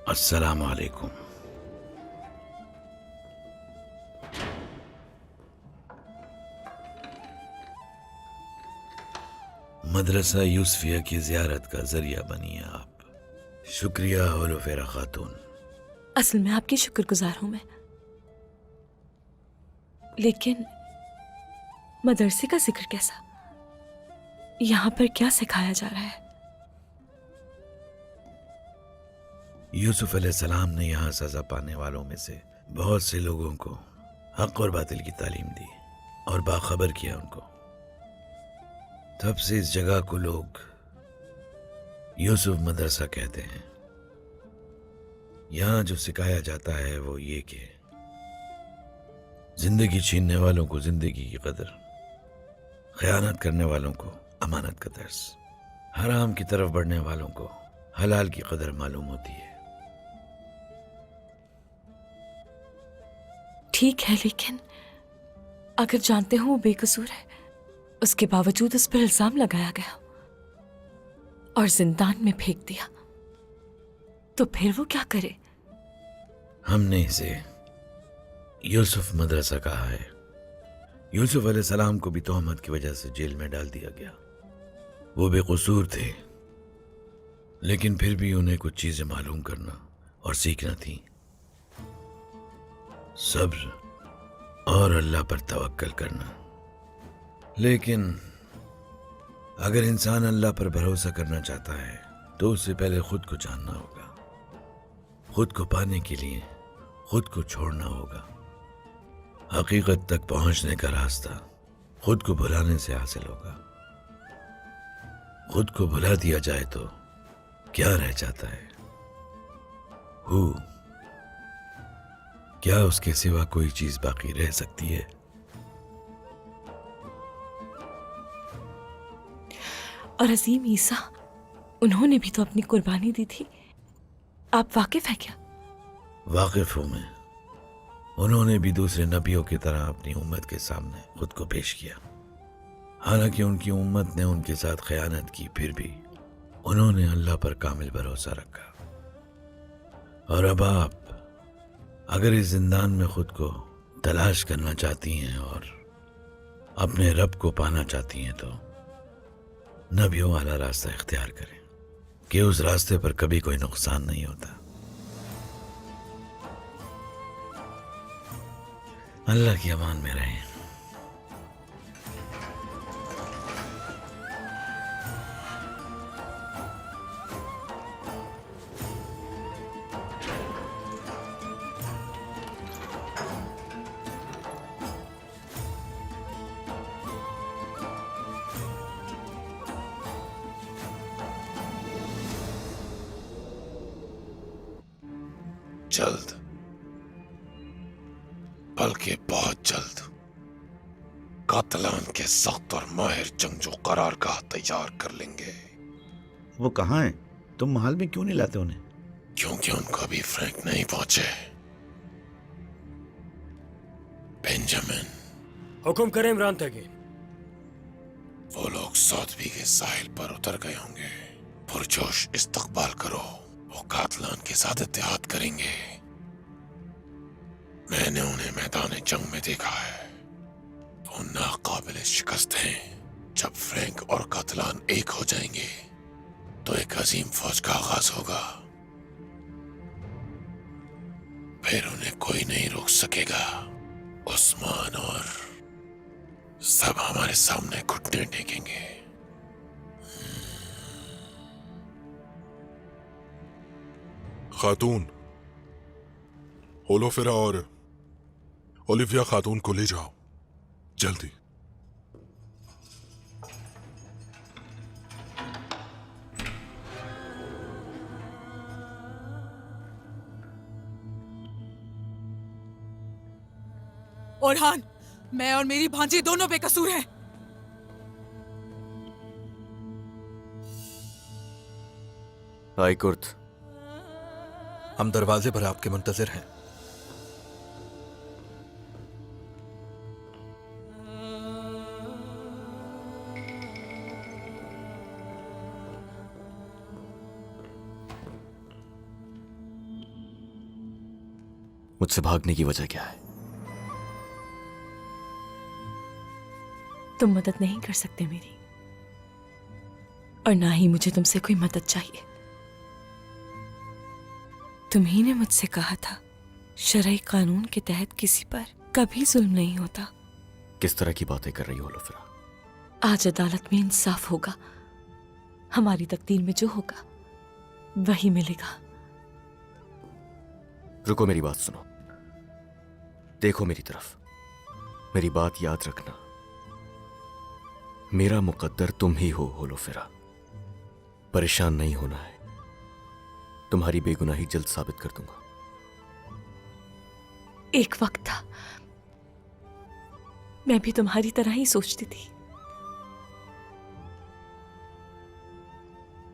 अस्सलाम वालेकुम। मदरसा यूसुफिया की ज़ियारत का ज़रिया बनी आप। शुक्रिया होलोफेरा खातून। असल में आपकी शुक्रगुजार हूं मैं, लेकिन मदरसे का जिक्र कैसा? यहाँ पर क्या सिखाया जा रहा है? यूसुफ अलैहिस्सलाम ने यहाँ सज़ा पाने वालों में से बहुत से लोगों को हक़ और बातिल की तालीम दी और बाखबर किया उनको। तब से इस जगह को लोग यूसुफ मदरसा कहते हैं। यहाँ जो सिखाया जाता है वो ये कि जिंदगी छीनने वालों को जिंदगी की कदर, खयानत करने वालों को अमानत का दर्स, हराम की तरफ बढ़ने वालों को हलाल की कदर मालूम होती है। ठीक है, लेकिन अगर जानते हो वो बेकसूर है, उसके बावजूद उस पर इल्जाम लगाया गया और जिंदान में फेंक दिया, तो फिर वो क्या करे? हमने इसे यूसुफ मदरसा कहा है। यूसुफ अलैहिस्सलाम को भी तोहमत की वजह से जेल में डाल दिया गया। वो बेकसूर थे, लेकिन फिर भी उन्हें कुछ चीजें मालूम करना और सीखना थी। सब्र और अल्लाह पर तवक्कल करना। लेकिन अगर इंसान अल्लाह पर भरोसा करना चाहता है तो उससे पहले खुद को जानना होगा। खुद को पाने के लिए खुद को छोड़ना होगा। हकीकत तक पहुंचने का रास्ता खुद को भुलाने से हासिल होगा। खुद को भुला दिया जाए तो क्या रह जाता है? हु, क्या उसके सिवा कोई चीज बाकी रह सकती है? और अजीम ईसा, उन्होंने भी तो अपनी कुर्बानी दी थी। आप वाकिफ है क्या? वाकिफ हूं मैं। उन्होंने भी दूसरे नबियों की तरह अपनी उम्मत के सामने खुद को पेश किया। हालांकि उनकी उम्मत ने उनके साथ खयानत की, फिर भी उन्होंने अल्लाह पर कामिल भरोसा रखा। और अब आप अगर इस जिंदान में खुद को तलाश करना चाहती हैं और अपने रब को पाना चाहती हैं तो नबियों वाला रास्ता इख्तियार करें कि उस रास्ते पर कभी कोई नुकसान नहीं होता। अल्लाह की अमान में रहें। जल्द, बल्कि बहुत जल्द, कातलान के सख्त और माहिर जंगजू करारगाह तैयार कर लेंगे। वो कहाँ हैं? तुम महल में क्यों नहीं लाते उन्हें? क्योंकि उनको अभी फ्रैंक नहीं पहुंचे। बेंजामिन, हुक्म करें इमरान तगीन। वो लोग सौदवी के साहिल पर उतर गए होंगे। पुरजोश इस्तकबाल करो, वो कातलान के साथ इत्तेहाद करेंगे। मैंने उन्हें मैदान जंग में देखा है। वो नाकाबिल शिकस्त हैं। जब फ्रैंक और कातलान एक हो जाएंगे तो एक अजीम फौज का आगाज होगा। फिर उन्हें कोई नहीं रोक सकेगा। उस्मान और सब हमारे सामने घुटने टेकेंगे। खातून, होलोफेरा और ओलिविया खातून को ले जाओ जल्दी। ओरहान, मैं और मेरी भांजी दोनों बेकसूर हैं। आई कुर्त, हम दरवाजे पर आपके मुंतजिर हैं। मुझसे भागने की वजह क्या है? तुम मदद नहीं कर सकते मेरी, और ना ही मुझे तुमसे कोई मदद चाहिए। तुम्ही ने मुझसे कहा था शरई कानून के तहत किसी पर कभी जुल्म नहीं होता। किस तरह की बातें कर रही हो लोफिरा? आज अदालत में इंसाफ होगा। हमारी तकदीर में जो होगा वही मिलेगा। रुको, मेरी बात सुनो। देखो मेरी तरफ, मेरी बात याद रखना। मेरा मुकद्दर तुम ही हो लोफिरा। परेशान नहीं होना है, तुम्हारी बेगुनाही जल्द साबित कर दूंगा। एक वक्त था मैं भी तुम्हारी तरह ही सोचती थी।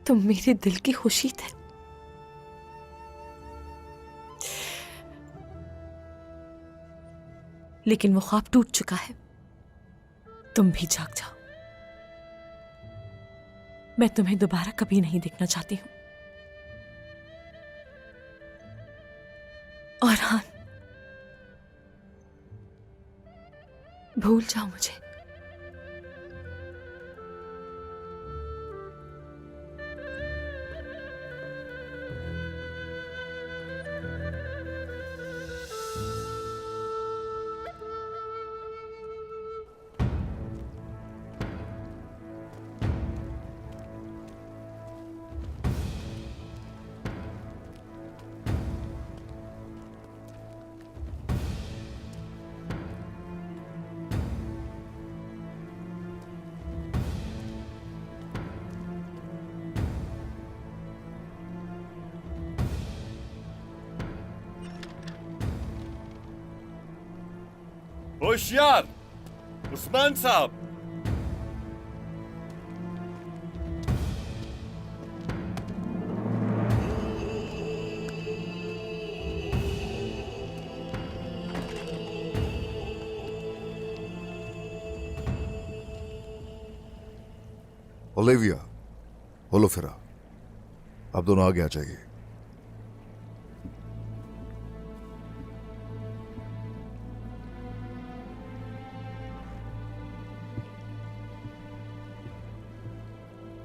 तुम मेरे दिल की खुशी थे। लेकिन वो ख्वाब टूट चुका है। तुम भी जाग जाओ। मैं तुम्हें दोबारा कभी नहीं देखना चाहती हूं। और हाँ, भूल जाओ मुझे। होशियार उस्मान साहब, ओलिविया, होलोफिरा, आप दोनों आगे आ जाइए।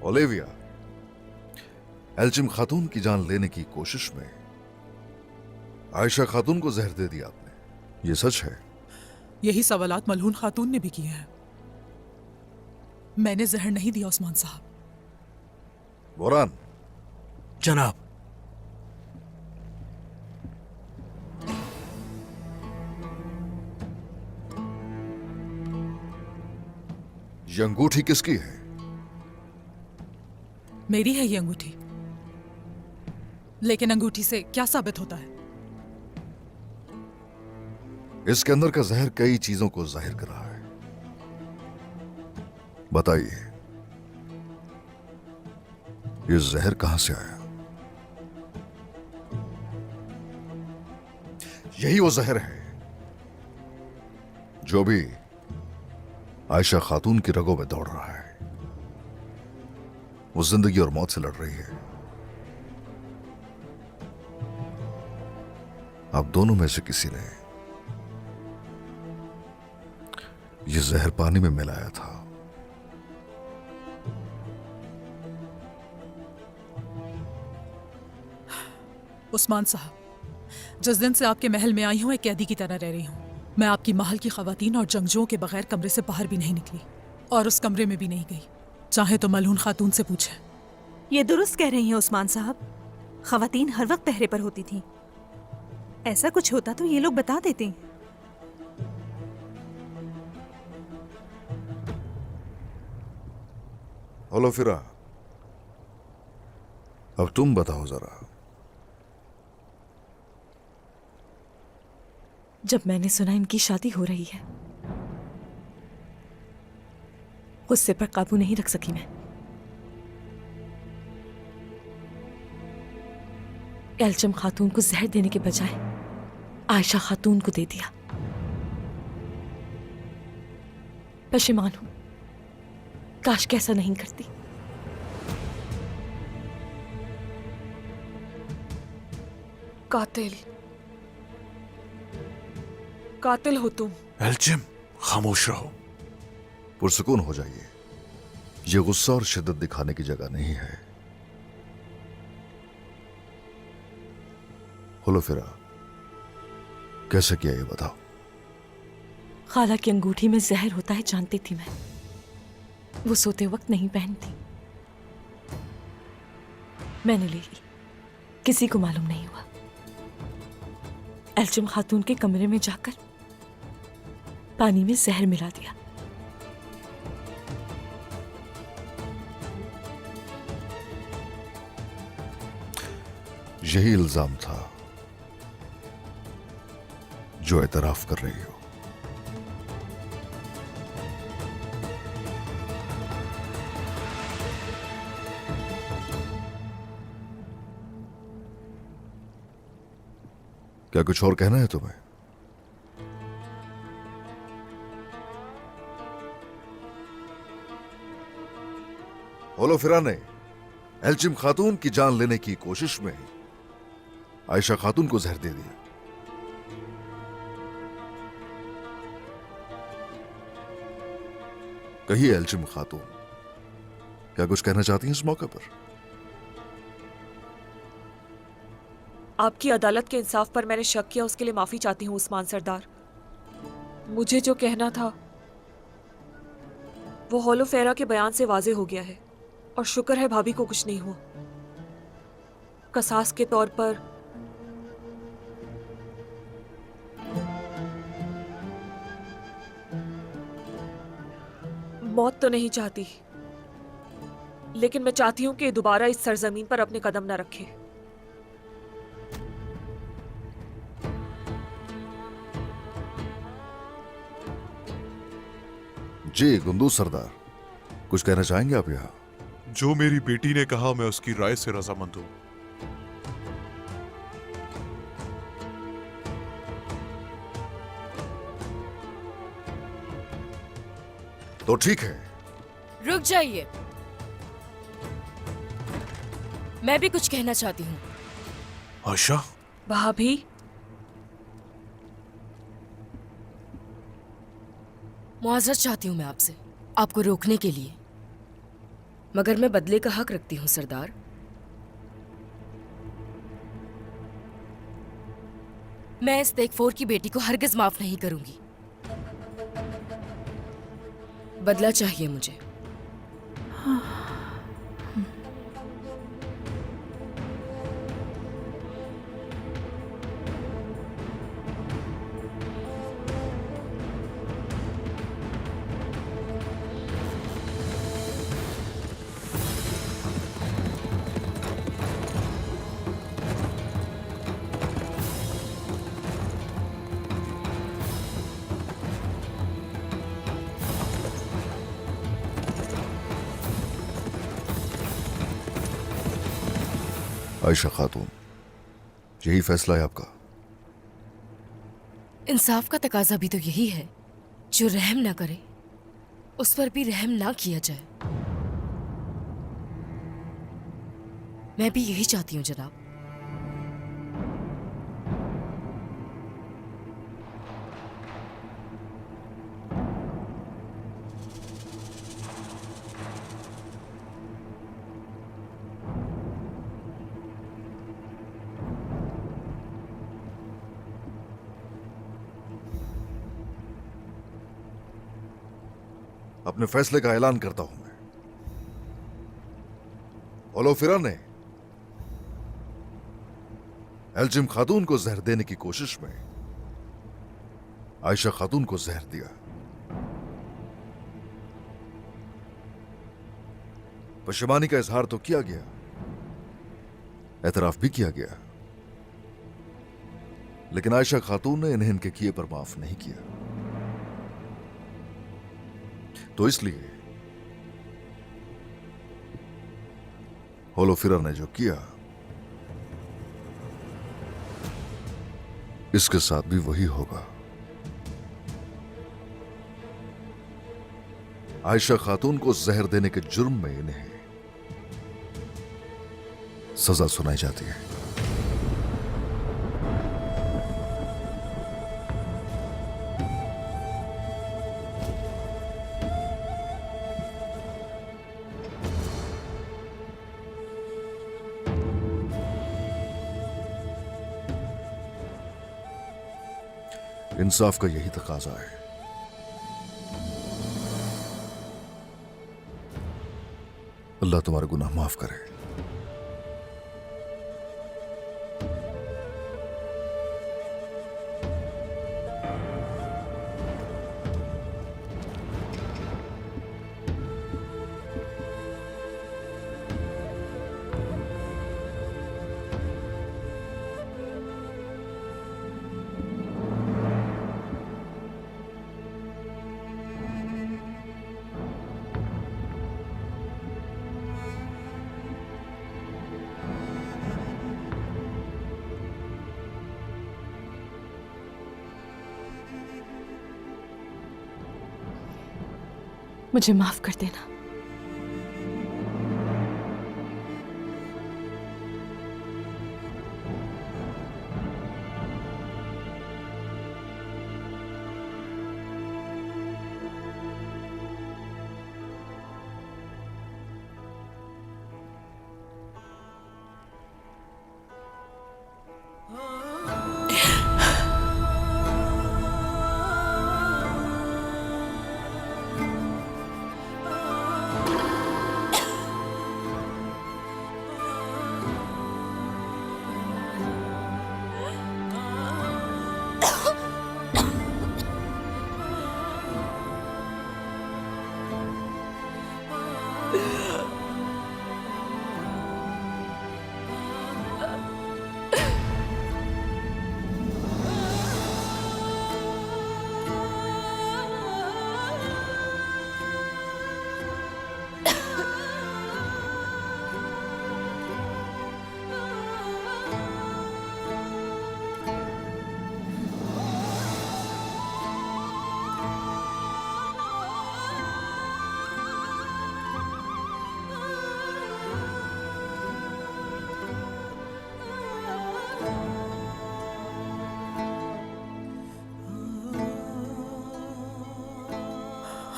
ओलिविया, एल्चिम खातून की जान लेने की कोशिश में आयशा खातून को जहर दे दिया आपने, ये सच है? यही सवालात मलहून खातून ने भी किए हैं। मैंने जहर नहीं दिया उस्मान साहब। बोरान। जनाब। ये अंगूठी किसकी है? मेरी है ये अंगूठी। लेकिन अंगूठी से क्या साबित होता है? इसके अंदर का जहर कई चीजों को जाहिर कर रहा है। बताइए, ये जहर कहां से आया? यही वो जहर है जो भी आयशा खातून की रगों में दौड़ रहा है। वो जिंदगी और मौत से लड़ रही है। आप दोनों में से किसी ने ये जहर पानी में मिलाया था। उस्मान साहब, जिस दिन से आपके महल में आई हूं एक कैदी की तरह रह रही हूं। मैं आपकी महल की खवातीन और जंगजुओं के बगैर कमरे से बाहर भी नहीं निकली और उस कमरे में भी नहीं गई। चाहे तो मलहून खातून से पूछे। ये दुरुस्त कह रही हैं उस्मान साहब। खवातीन हर वक्त पहरे पर होती थीं। ऐसा कुछ होता तो ये लोग बता देते। होलोफिरा, अब तुम बताओ जरा। जब मैंने सुना इनकी शादी हो रही है, गुस्से पर काबू नहीं रख सकी मैं। एल्चम खातून को जहर देने के बजाय आयशा खातून को दे दिया। पशेमान हूं, काश कैसा नहीं करती। कातिल कातिल हो तुम। एल्जिम, खामोश रहो। पुरसुकून हो जाइए, ये गुस्सा और शिद्दत दिखाने की जगह नहीं है। होलोफिरा, कैसे किया ये बताओ। खाला की अंगूठी में जहर होता है जानती थी मैं, वो सोते वक्त नहीं पहनती, मैंने ले ली, किसी को मालूम नहीं हुआ। एल्जिम खातून के कमरे में जाकर पानी में जहर मिला दिया। यही इल्जाम था जो एतराफ कर रही हो। क्या कुछ और कहना है तुम्हें? होलोफिरा ने एल्जिम खातून की जान लेने की कोशिश में आयशा खातून को जहर दे दिया। कहिए एल्जिम खातून, क्या कुछ कहना चाहती हैं इस मौके पर? आपकी अदालत के इंसाफ पर मैंने शक किया, उसके लिए माफी चाहती हूँ उस्मान सरदार। मुझे जो कहना था वो होलोफेरा के बयान से वाजे हो गया है, और शुक्र है भाभी को कुछ नहीं हुआ। कसास के तौर पर मौत तो नहीं चाहती, लेकिन मैं चाहती हूं कि दोबारा इस सरजमीन पर अपने कदम न रखे। जी गुंदू सरदार, कुछ कहना चाहेंगे आप? यहां जो मेरी बेटी ने कहा मैं उसकी राय से रजामंद हूं। तो ठीक है। रुक जाइए, मैं भी कुछ कहना चाहती हूँ। आयशा, भाभी, मुआवजा चाहती हूँ मैं आपसे, आपको रोकने के लिए, मगर मैं बदले का हक रखती हूँ सरदार। मैं इस तेगफोर की बेटी को हरगिज माफ नहीं करूंगी। बदला चाहिए मुझे। आयशा खातून, यही फैसला है आपका? इंसाफ का तकाजा भी तो यही है, जो रहम ना करे उस पर भी रहम ना किया जाए। मैं भी यही चाहती हूँ जनाब। अपने फैसले का ऐलान करता हूं मैं। होलोफिरा ने एल्जिम खातून को जहर देने की कोशिश में आयशा खातून को जहर दिया। पशेमानी का इजहार तो किया गया, एतराफ भी किया गया, लेकिन आयशा खातून ने इन्हें इनके किए पर माफ नहीं किया। तो इसलिए होलोफिरा ने जो किया, इसके साथ भी वही होगा। आयशा खातून को जहर देने के जुर्म में इन्हें सजा सुनाई जाती है। इंसाफ का यही तकाजा है। अल्लाह तुम्हारे गुनाह माफ करे। मुझे माफ कर देना।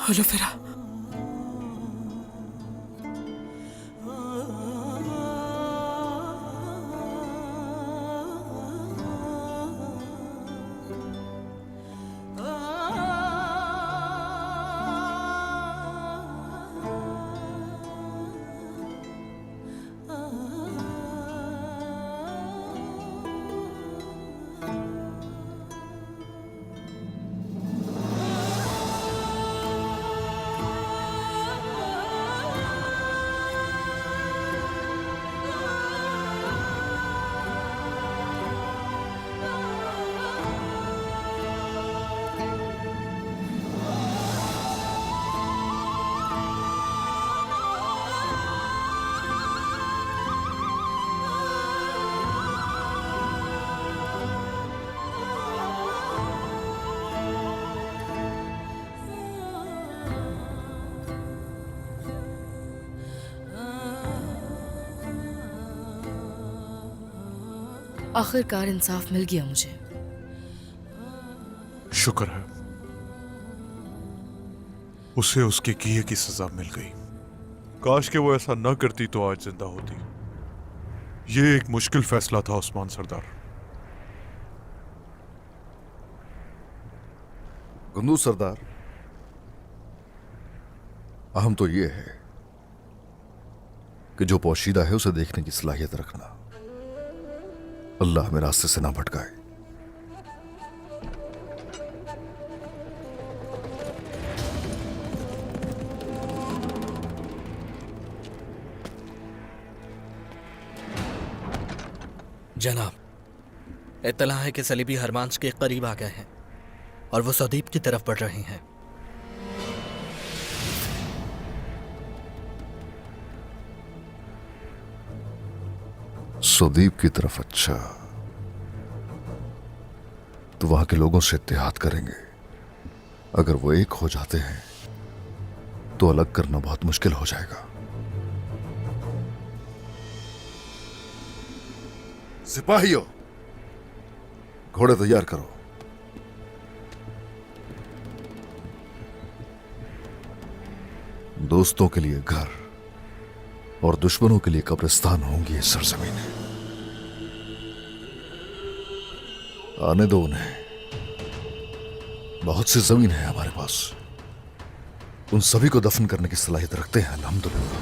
होलोफेरा, आखिरकार इंसाफ मिल गया मुझे। शुक्र है, उसे उसके किए की सजा मिल गई। काश कि वो ऐसा न करती तो आज जिंदा होती। ये एक मुश्किल फैसला था उस्मान सरदार। कुंदूज सरदार, अहम तो ये है कि जो पोशीदा है उसे देखने की सलाहियत रखना। अल्लाह हमें रास्ते से ना भटकाए। जनाब, इत्तला है कि सलीबी हरमांस के करीब आ गए हैं और वो सदीप की तरफ बढ़ रहे हैं। सदीप की तरफ? अच्छा, तो वहां के लोगों से इत्तेहाद करेंगे। अगर वो एक हो जाते हैं तो अलग करना बहुत मुश्किल हो जाएगा। सिपाहियों, घोड़े तैयार करो। दोस्तों के लिए घर और दुश्मनों के लिए कब्रिस्तान होंगी ये सरजमीनें। आने दो उन्हें, बहुत सी जमीन है हमारे पास, उन सभी को दफन करने की सलाहियत रखते हैं अल्हम्दुलिल्लाह।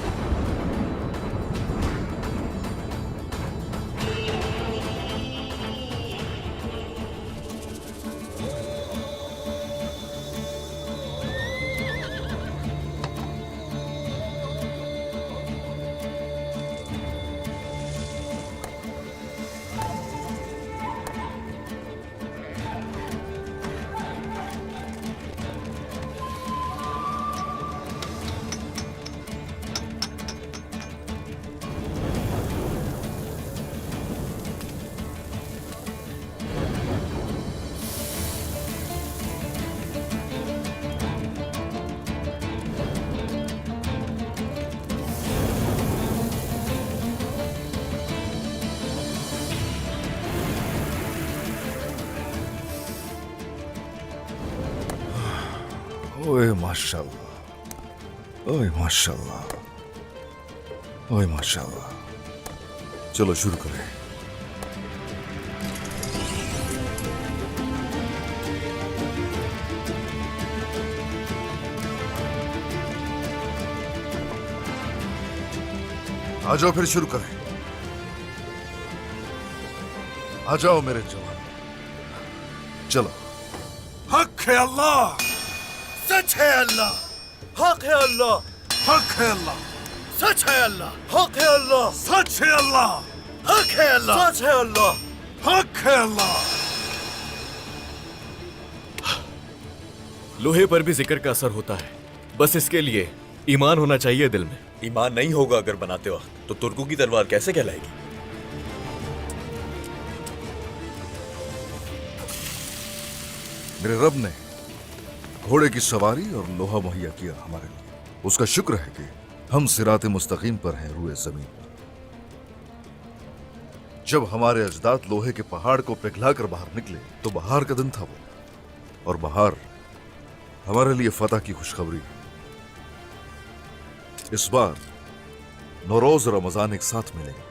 ओए माशाल्लाह, ओए माशाल्लाह, ओए माशाल्लाह। चलो शुरू करें। आ जाओ फिर शुरू करें। आ जाओ मेरे जवान, चलो। हक है अल्लाह, सच है अल्लाह, हक है अल्लाह, हक है अल्लाह, सच है अल्लाह, हक है अल्लाह, सच है अल्लाह, हक है अल्लाह, सच है अल्लाह, हक है अल्लाह। लोहे पर भी जिक्र का असर होता है, बस इसके लिए ईमान होना चाहिए दिल में। ईमान नहीं होगा अगर बनाते वक्त, तो तुर्कों की तलवार कैसे कहलाएगी? मेरे रब ने घोड़े की सवारी और लोहा मुहैया किया हमारे लिए, उसका शुक्र है कि हम सिराते मुस्तकीम पर हैं रुए जमीन पर। जब हमारे अजदाद लोहे के पहाड़ को पिघलाकर बाहर निकले तो बहार का दिन था वो, और बहार हमारे लिए फतह की खुशखबरी है। इस बार नौरोज और रमजान एक साथ मिलेंगे।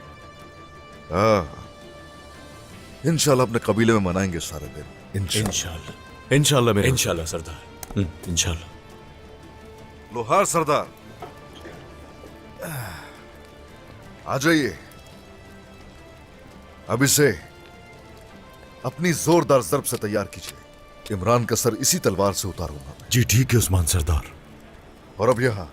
इंशाल्लाह अपने कबीले में मनाएंगे सारे दिन। इंशाल्लाह, इंशाल्लाह मेरे इंशाल्लाह सरदार, इंशाल्लाह। लोहार सरदार आ जाइए। अब इसे अपनी जोरदार ज़र्ब से तैयार कीजिए। इमरान का सर इसी तलवार से उतारूंगा मैं। जी ठीक है उस्मान सरदार। और अब यहाँ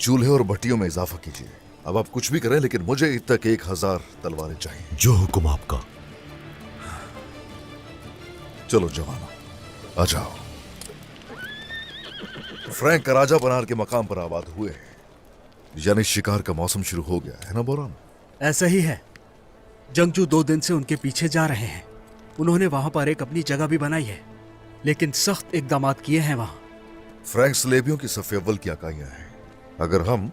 चूल्हे और भट्टियों में इजाफा कीजिए। अब आप कुछ भी करें, लेकिन मुझे ईद तक 1000 तलवारें चाहिए। जो हुक्म आपका। चलो जवानों, आ जाओ। फ्रैंक का राजा बनार के मकाम पर आबाद हुए हैं, यानी शिकार का मौसम शुरू हो गया है ना बोरान? ऐसा ही है। जंगजू 2 दिन से उनके पीछे जा रहे हैं। उन्होंने वहां पर एक अपनी जगह भी बनाई है, लेकिन सख्त इकदाम किए हैं वहां। फ्रैंक सलेबियों की सफ़े अव्वल की इकाइयां हैं। अगर हम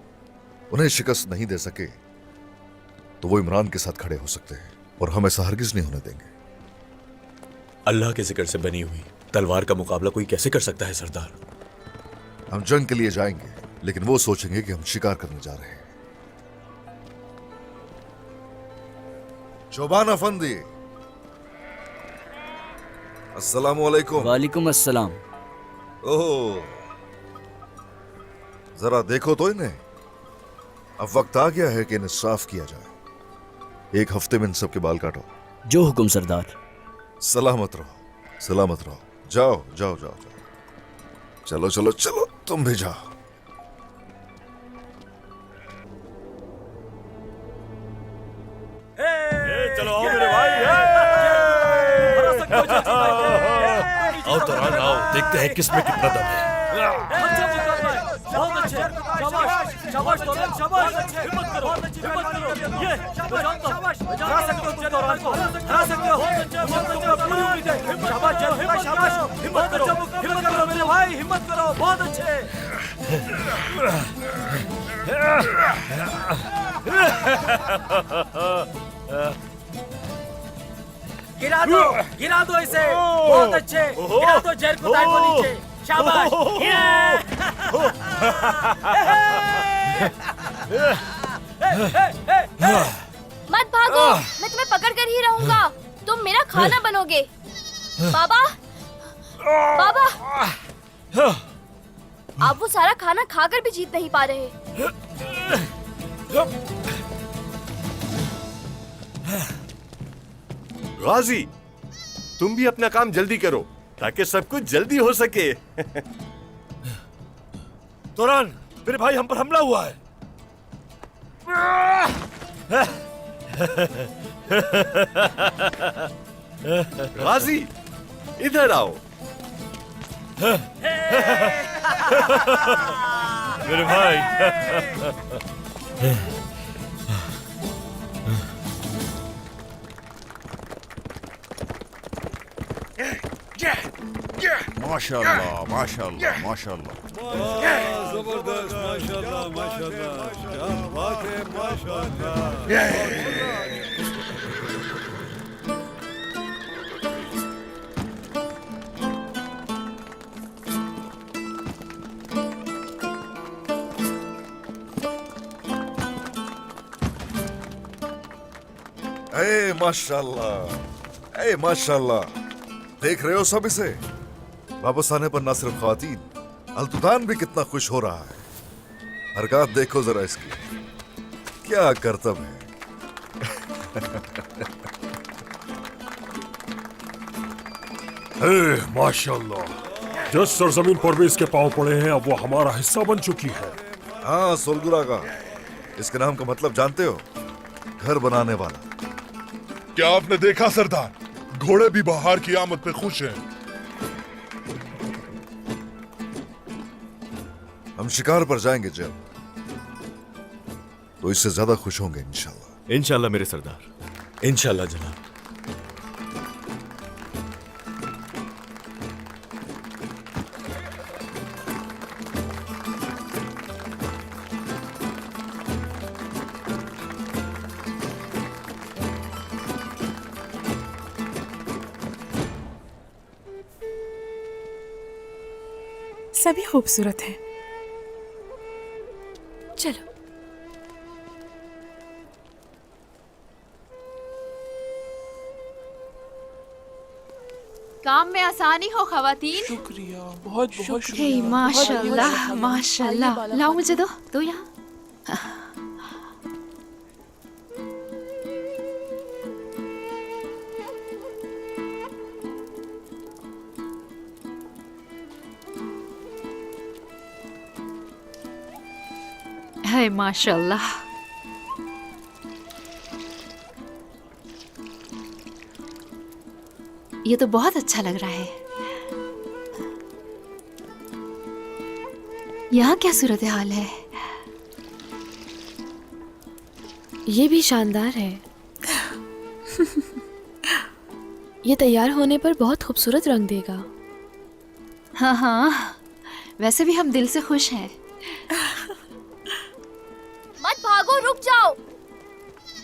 उन्हें शिकस्त नहीं दे सके तो वो इमरान के साथ खड़े हो सकते हैं, और हम ऐसा हरगिज नहीं होने देंगे। अल्लाह के जिक्र से बनी हुई तलवार का मुकाबला कोई कैसे कर सकता है सरदार? हम जंग के लिए जाएंगे, लेकिन वो सोचेंगे कि हम शिकार करने जा रहे हैं। चौबान अफंदी, अस्सलाम वालेकुम। वालेकुम अस्सलाम। ओह, जरा देखो तो इन्हें। अब वक्त आ गया है कि इन्हें साफ किया जाए। 1 हफ्ते में इन सबके बाल काटो। जो हुक्म सरदार। सलामत रहो, सलामत रहो। जाओ जाओ जाओ जाओ। चलो चलो चलो, तुम भी जाओ। चलो आओ मेरे भाई। आओ तरान आओ, देखते हैं किसमें कितना दम है। बहुत अच्छे, शाबाश शाबाश तौरान, शाबाश, हिम्मत करो, हिम्मत करो। ये शाबाश, हरा सकते हो तुम तौरान को, हरा सकते हो। पूरी उम्मीद है। शाबाश शाबाश, हिम्मत करो, हिम्मत करो मेरे भाई, हिम्मत करो। बहुत अच्छे। गिरा दो इसे। बहुत अच्छे, गिरा दो जहर को को नीचे। शाबाश। मत भागो, मैं तुम्हें पकड़ कर ही रहूंगा। तुम मेरा खाना बनोगे। बाबा बाबा, आप वो सारा खाना खाकर भी जीत नहीं पा रहे। गाजी, तुम भी अपना काम जल्दी करो ताकि सब कुछ जल्दी हो सके। तुरंत मेरे भाई हम पर हमला हुआ है। गाजी, इधर आओ। मेरे भाई। माशाल्लाह माशाल्लाह माशाल्लाह। जबरदस्त, माशाल्लाह माशाल्लाह, क्या बात है, माशाल्लाह। ए माशाल्लाह, ए माशाल्लाह। देख रहे हो सब इसे? वापस आने पर ना सिर्फ ख्वातीन, अल्तुदान भी कितना खुश हो रहा है। हरकत देखो जरा इसकी, क्या करतब है। माशाल्लाह, जिस सरजमीन पर भी इसके पांव पड़े हैं अब वो हमारा हिस्सा बन चुकी है। हाँ सोलगुरा का इसके नाम का मतलब जानते हो? घर बनाने वाला। क्या आपने देखा सरदार, घोड़े भी बहार की आमद पे खुश हैं। हम शिकार पर जाएंगे जब, तो इससे ज्यादा खुश होंगे इंशाल्लाह। इंशाल्लाह मेरे सरदार, इंशाल्लाह जनाब। सभी खूबसूरत हैं। चलो। काम में आसानी हो खवातीन। शुक्रिया, बहुत बहुत शुक्रिया। हे माशाल्लाह माशाल्लाह। लाओ मुझे दो यहाँ। है माशाल्लाह। ये तो बहुत अच्छा लग रहा है। यहाँ क्या सूरत हाल है? ये भी शानदार है। ये तैयार होने पर बहुत खूबसूरत रंग देगा। हाँ हाँ, वैसे भी हम दिल से खुश हैं। मत भागो, रुक जाओ।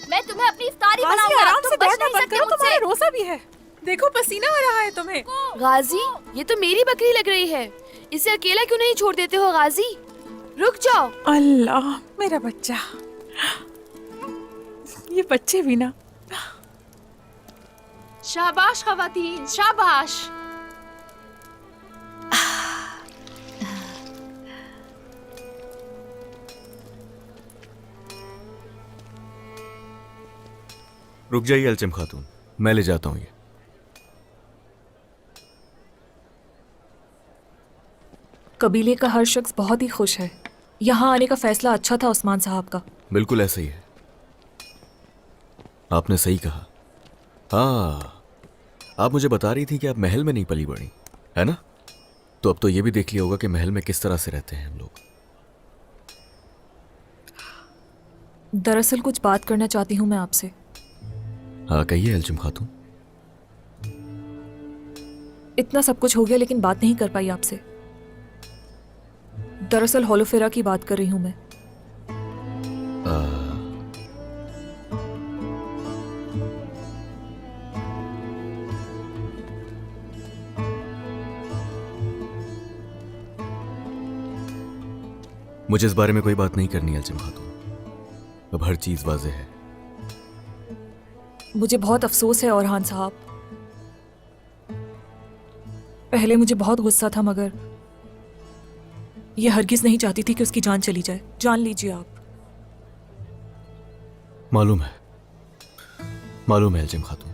मैं तुम्हें अपनी इफ्तारी बनाऊंगा। आराम से तुम बच दौड़ना नहीं बंद सकते करो, मुझसे। तुम्हारा रोजा भी है। देखो पसीना आ रहा है तुम्हें। गाजी, ये तो मेरी बकरी लग रही है। इसे अकेला क्यों नहीं छोड़ देते हो गाजी? रुक जाओ। अल्लाह, मेरा बच्चा। ये बच्चे भी ना। शाबाश खवातीन, शाबाश। रुक जाइए अलचम खातून, मैं ले जाता हूँ ये। कबीले का हर शख्स बहुत ही खुश है। यहाँ आने का फैसला अच्छा था उस्मान साहब का। बिल्कुल ऐसा ही है, आपने सही कहा। हाँ, आप मुझे बता रही थी कि आप महल में नहीं पली बड़ी, है ना? तो अब तो ये भी देख लिया होगा कि महल में किस तरह से रहते हैं हम लोग। दरअसल कुछ बात करना चाहती हूँ मैं आपसे। हाँ कहिए अलचम खातून। इतना सब कुछ हो गया लेकिन बात नहीं कर पाई आपसे। दरअसल होलोफेरा की बात कर रही हूँ मैं। मुझे इस बारे में कोई बात नहीं करनी अलचम खातून, अब हर चीज वाज़ेह है। मुझे बहुत अफसोस है औरहान साहब, पहले मुझे बहुत गुस्सा था, मगर ये हरगिज नहीं चाहती थी कि उसकी जान चली जाए। जान लीजिए आप। मालूम है एल्जिम खातून,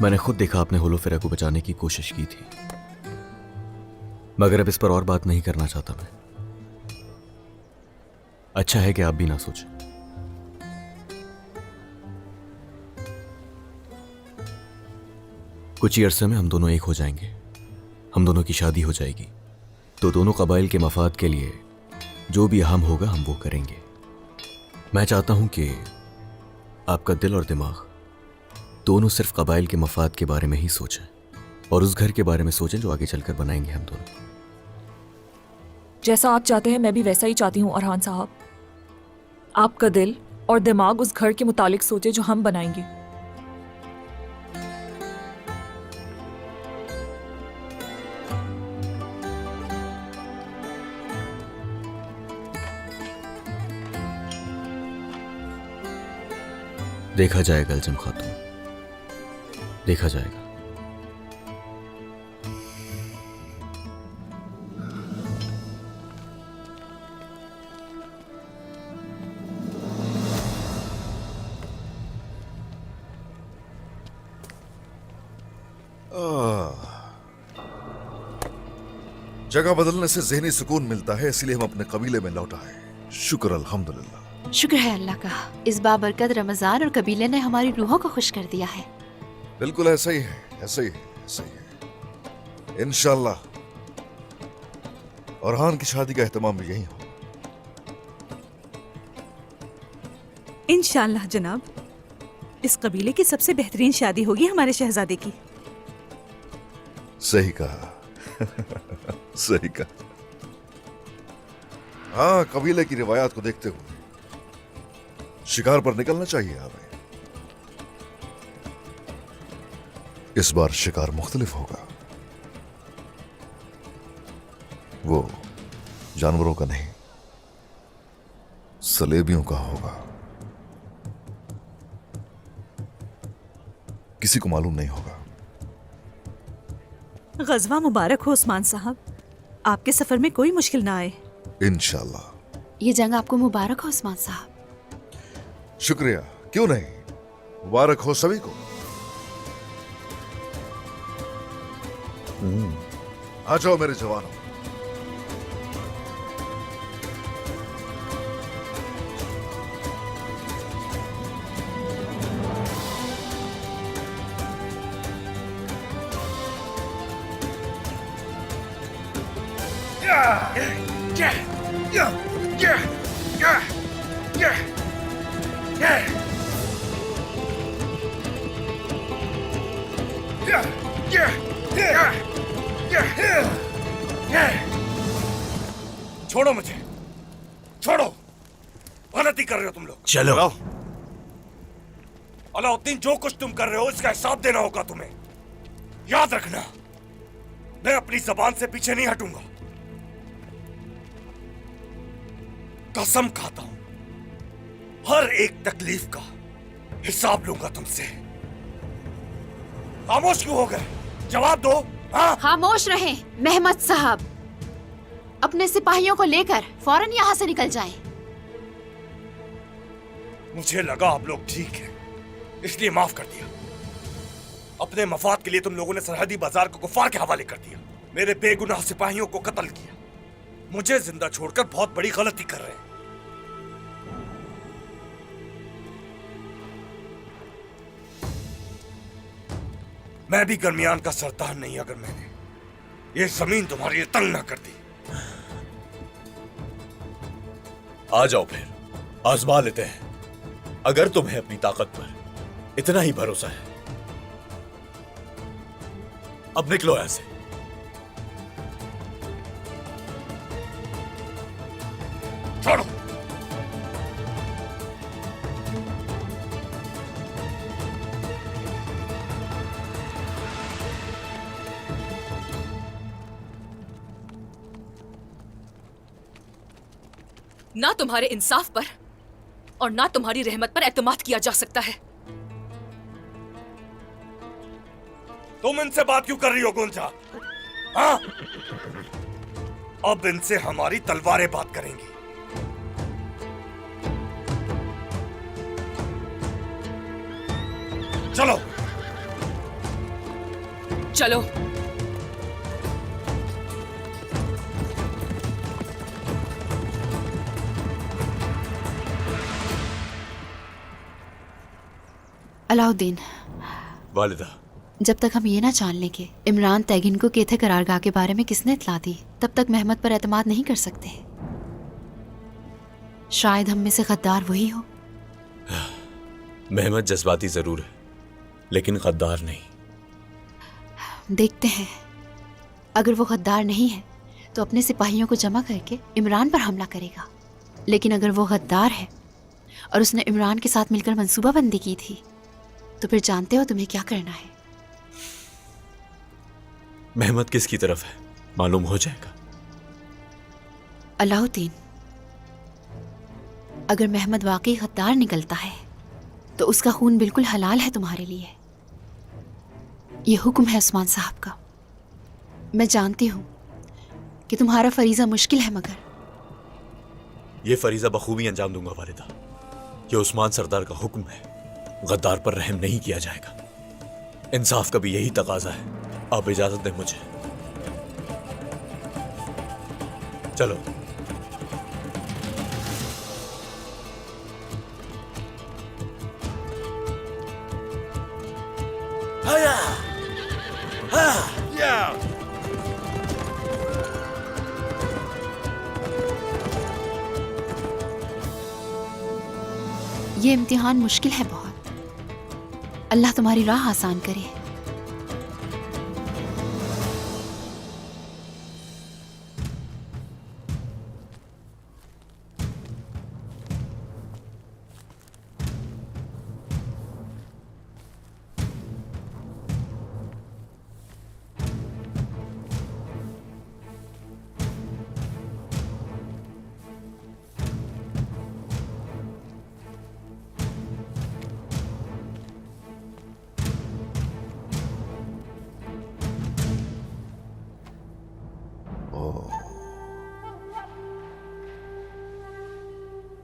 मैंने खुद देखा आपने होलोफेरा को बचाने की कोशिश की थी, मगर अब इस पर और बात नहीं करना चाहता मैं। अच्छा है कि आप भी ना सोचें। कुछ ही अरसे में हम दोनों एक हो जाएंगे, हम दोनों की शादी हो जाएगी, तो दोनों कबाइल के मफाद के लिए जो भी अहम होगा हम वो करेंगे। मैं चाहता हूं कि आपका दिल और दिमाग दोनों सिर्फ कबाइल के मफाद के बारे में ही सोचें और उस घर के बारे में सोचें जो आगे चलकर बनाएंगे हम दोनों। जैसा आप चाहते हैं मैं भी वैसा ही चाहती हूँ अरहान साहब। आपका दिल और दिमाग उस घर के मुतालिक सोचे जो हम बनाएंगे। देखा जाएगा एल्जिम खातून, देखा जाएगा। जगह बदलने से ज़हनी सुकून मिलता है, इसलिए हम अपने कबीले में लौट आए। शुक्र अल्हम्दुलिल्लाह। शुक्र है अल्लाह का, इस बाबरकत रमजान और कबीले ने हमारी रूहों को खुश कर दिया है। बिल्कुल ऐसा ही है, ऐसा ही है, ऐसा ही है। इंशाल्लाह अरहान की शादी का एहतमाम भी यही हो। इंशाल्लाह जनाब, इस कबीले की सबसे बेहतरीन शादी होगी हमारे शहजादे की। सही कहा सही कहा। हाँ, कबीले की रिवायात को देखते हुए शिकार पर निकलना चाहिए हमें। इस बार शिकार मुख्तलिफ होगा, वो जानवरों का नहीं, सलेबियों का होगा। किसी को मालूम नहीं होगा। गजवा मुबारक हो उस्मान साहब, आपके सफर में कोई मुश्किल ना आए। इंशाल्लाह। ये जंग आपको मुबारक हो उस्मान साहब। शुक्रिया, क्यों नहीं, मुबारक हो सभी को। आ जाओ मेरे जवानों। छोड़ो मुझे, छोड़ो। गलती कर रहे हो तुम लोग। चलो। अलाउद्दीन, जो कुछ तुम कर रहे हो इसका हिसाब देना होगा तुम्हें। याद रखना, मैं अपनी जबान से पीछे नहीं हटूंगा। कसम खाता हूं, हर एक तकलीफ का हिसाब लूंगा तुमसे। खामोश क्यों हो गए? जवाब दो। हाँ? खामोश रहें मेहमद साहब, अपने सिपाहियों को लेकर फौरन यहाँ से निकल जाएं। मुझे लगा आप लोग ठीक हैं, इसलिए माफ कर दिया। अपने मफाद के लिए तुम लोगों ने सरहदी बाजार को कुफार के हवाले कर दिया, मेरे बेगुनाह सिपाहियों को कत्ल किया। मुझे जिंदा छोड़कर बहुत बड़ी गलती कर रहे हैं। मैं भी गर्मियान का सरदार नहीं अगर मैंने ये जमीन तुम्हारे लिए तंग ना कर दी। आ जाओ फिर, आजमा लेते हैं। अगर तुम्हें अपनी ताकत पर इतना ही भरोसा है, अब निकलो ऐसे। छोड़ो। ना तुम्हारे इंसाफ पर और ना तुम्हारी रहमत पर एतमाद किया जा सकता है। तुम इनसे बात क्यों कर रही हो गुंजा? हाँ? अब इनसे हमारी तलवारें बात करेंगी। चलो चलो। अलाउद्दीन, वालिदा, जब तक हम ये ना जान लें कि इमरान तैगिन को केथे करारगाह के बारे में किसने इत्तला दी, तब तक मेहमत पर एतमाद नहीं कर सकते। शायद हम में से गद्दार वही हो। मेहमत जज्बाती जरूर है, लेकिन गद्दार नहीं। देखते हैं, अगर वो गद्दार नहीं है तो अपने सिपाहियों को जमा करके इमरान पर हमला करेगा, लेकिन अगर वो गद्दार है और उसने इमरान के साथ मिलकर मंसूबाबंदी की थी, तो फिर जानते हो तुम्हें क्या करना है। मेहमत किसकी तरफ है मालूम हो जाएगा। अलाउद्दीन, अगर महमद वाकई गद्दार निकलता है तो उसका खून बिल्कुल हलाल है तुम्हारे लिए। यह हुक्म है उस्मान साहब का। मैं जानती हूं कि तुम्हारा फरीजा मुश्किल है, मगर यह फरीजा बखूबी अंजाम दूंगा वालिदा। यह उस्मान सरदार का हुक्म है, गद्दार पर रहम नहीं किया जाएगा। इंसाफ का भी यही तकाजा है। आप इजाजत दें मुझे। चलो। हाया, हाँ, या। ये इम्तिहान मुश्किल है बहुत। अल्लाह तुम्हारी राह आसान करे।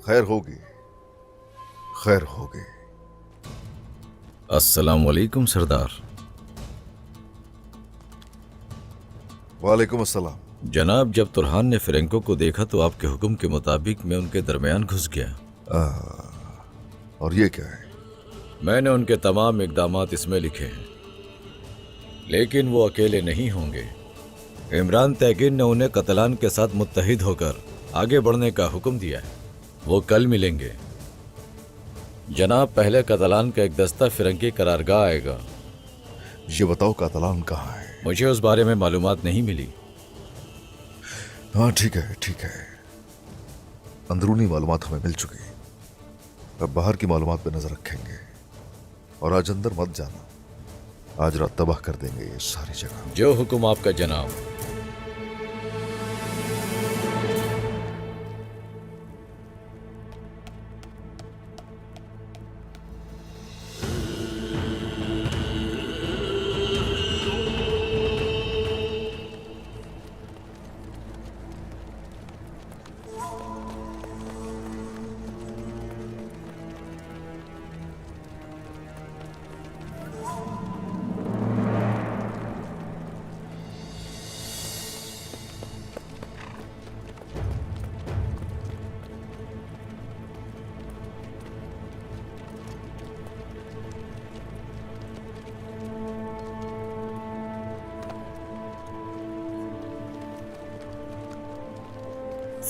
खैर होगी, खैर होगी। अस्सलाम वालेकुम सरदार। वालेकुम अस्सलाम। जनाब, जब तुरहान ने फ्रेंको को देखा तो आपके हुक्म के मुताबिक मैं उनके दरमियान घुस गया। और ये क्या है? मैंने उनके तमाम इकदामात इसमें लिखे हैं, लेकिन वो अकेले नहीं होंगे। इमरान तैगिन ने उन्हें कतलान के साथ मुत्तहिद होकर आगे बढ़ने का हुक्म दिया है। वो कल मिलेंगे। जनाब, पहले कतलान का एक दस्ता फिरंगी करारगाह आएगा। ये बताओ कतलान कहाँ है? मुझे उस बारे में मालूमात नहीं मिली। हाँ ठीक है, ठीक है। अंदरूनी मालूमात हमें मिल चुकी। अब बाहर की मालूमात पे नजर रखेंगे। और आज अंदर मत जाना, आज रात तबाह कर देंगे ये सारी जगह। जो हुक्म आपका जनाब।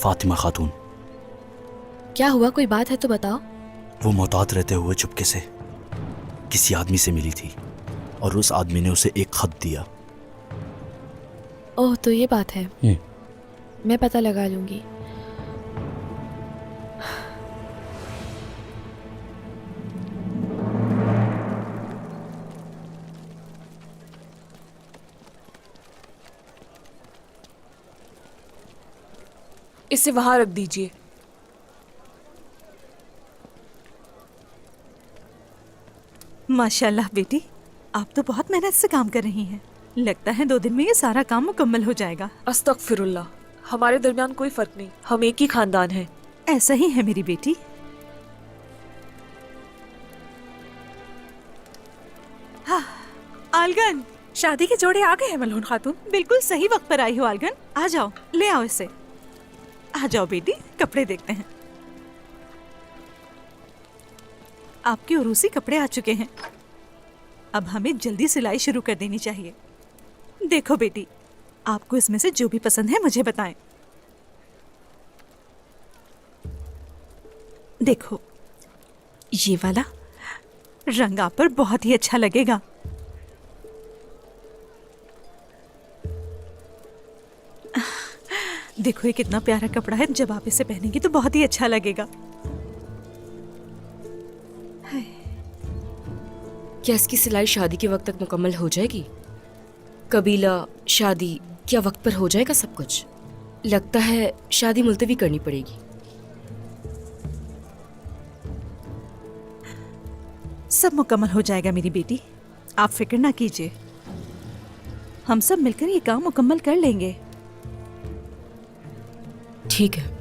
फातिमा खातून। क्या हुआ, कोई बात है तो बताओ। वो मोहतात रहते हुए चुपके से किसी आदमी से मिली थी और उस आदमी ने उसे एक खत दिया। ओह, तो ये बात है। मैं पता लगा लूंगी। इसे वहां रख दीजिए। माशाल्लाह बेटी, आप तो बहुत मेहनत से काम कर रही हैं। लगता है 2 दिन में ये सारा काम मुकम्मल हो जाएगा। अस्तगफिरुल्लाह, हमारे दरमियान कोई फर्क नहीं, हम एक ही खानदान हैं। ऐसा ही है मेरी बेटी। हाँ, आलगन, शादी के जोड़े आ गए हैं मलहून खातून। बिल्कुल सही वक्त पर आई हो आलगन। आ जाओ, ले आओ इसे। आ जाओ बेटी, कपड़े देखते हैं। आपके उरूसी कपड़े आ चुके हैं। अब हमें जल्दी सिलाई शुरू कर देनी चाहिए। देखो बेटी, आपको इसमें से जो भी पसंद है मुझे बताएं। देखो, ये वाला रंग आप पर बहुत ही अच्छा लगेगा। देखो ये कितना प्यारा कपड़ा है, जब आप इसे पहनेंगी तो बहुत ही अच्छा लगेगा। क्या इसकी सिलाई शादी के वक्त तक मुकम्मल हो जाएगी? कबीला, शादी, क्या वक्त पर हो जाएगा सब कुछ? लगता है शादी मुलतवी करनी पड़ेगी। सब मुकम्मल हो जाएगा मेरी बेटी, आप फिक्र ना कीजिए। हम सब मिलकर ये काम मुकम्मल कर लेंगे। ठीक है।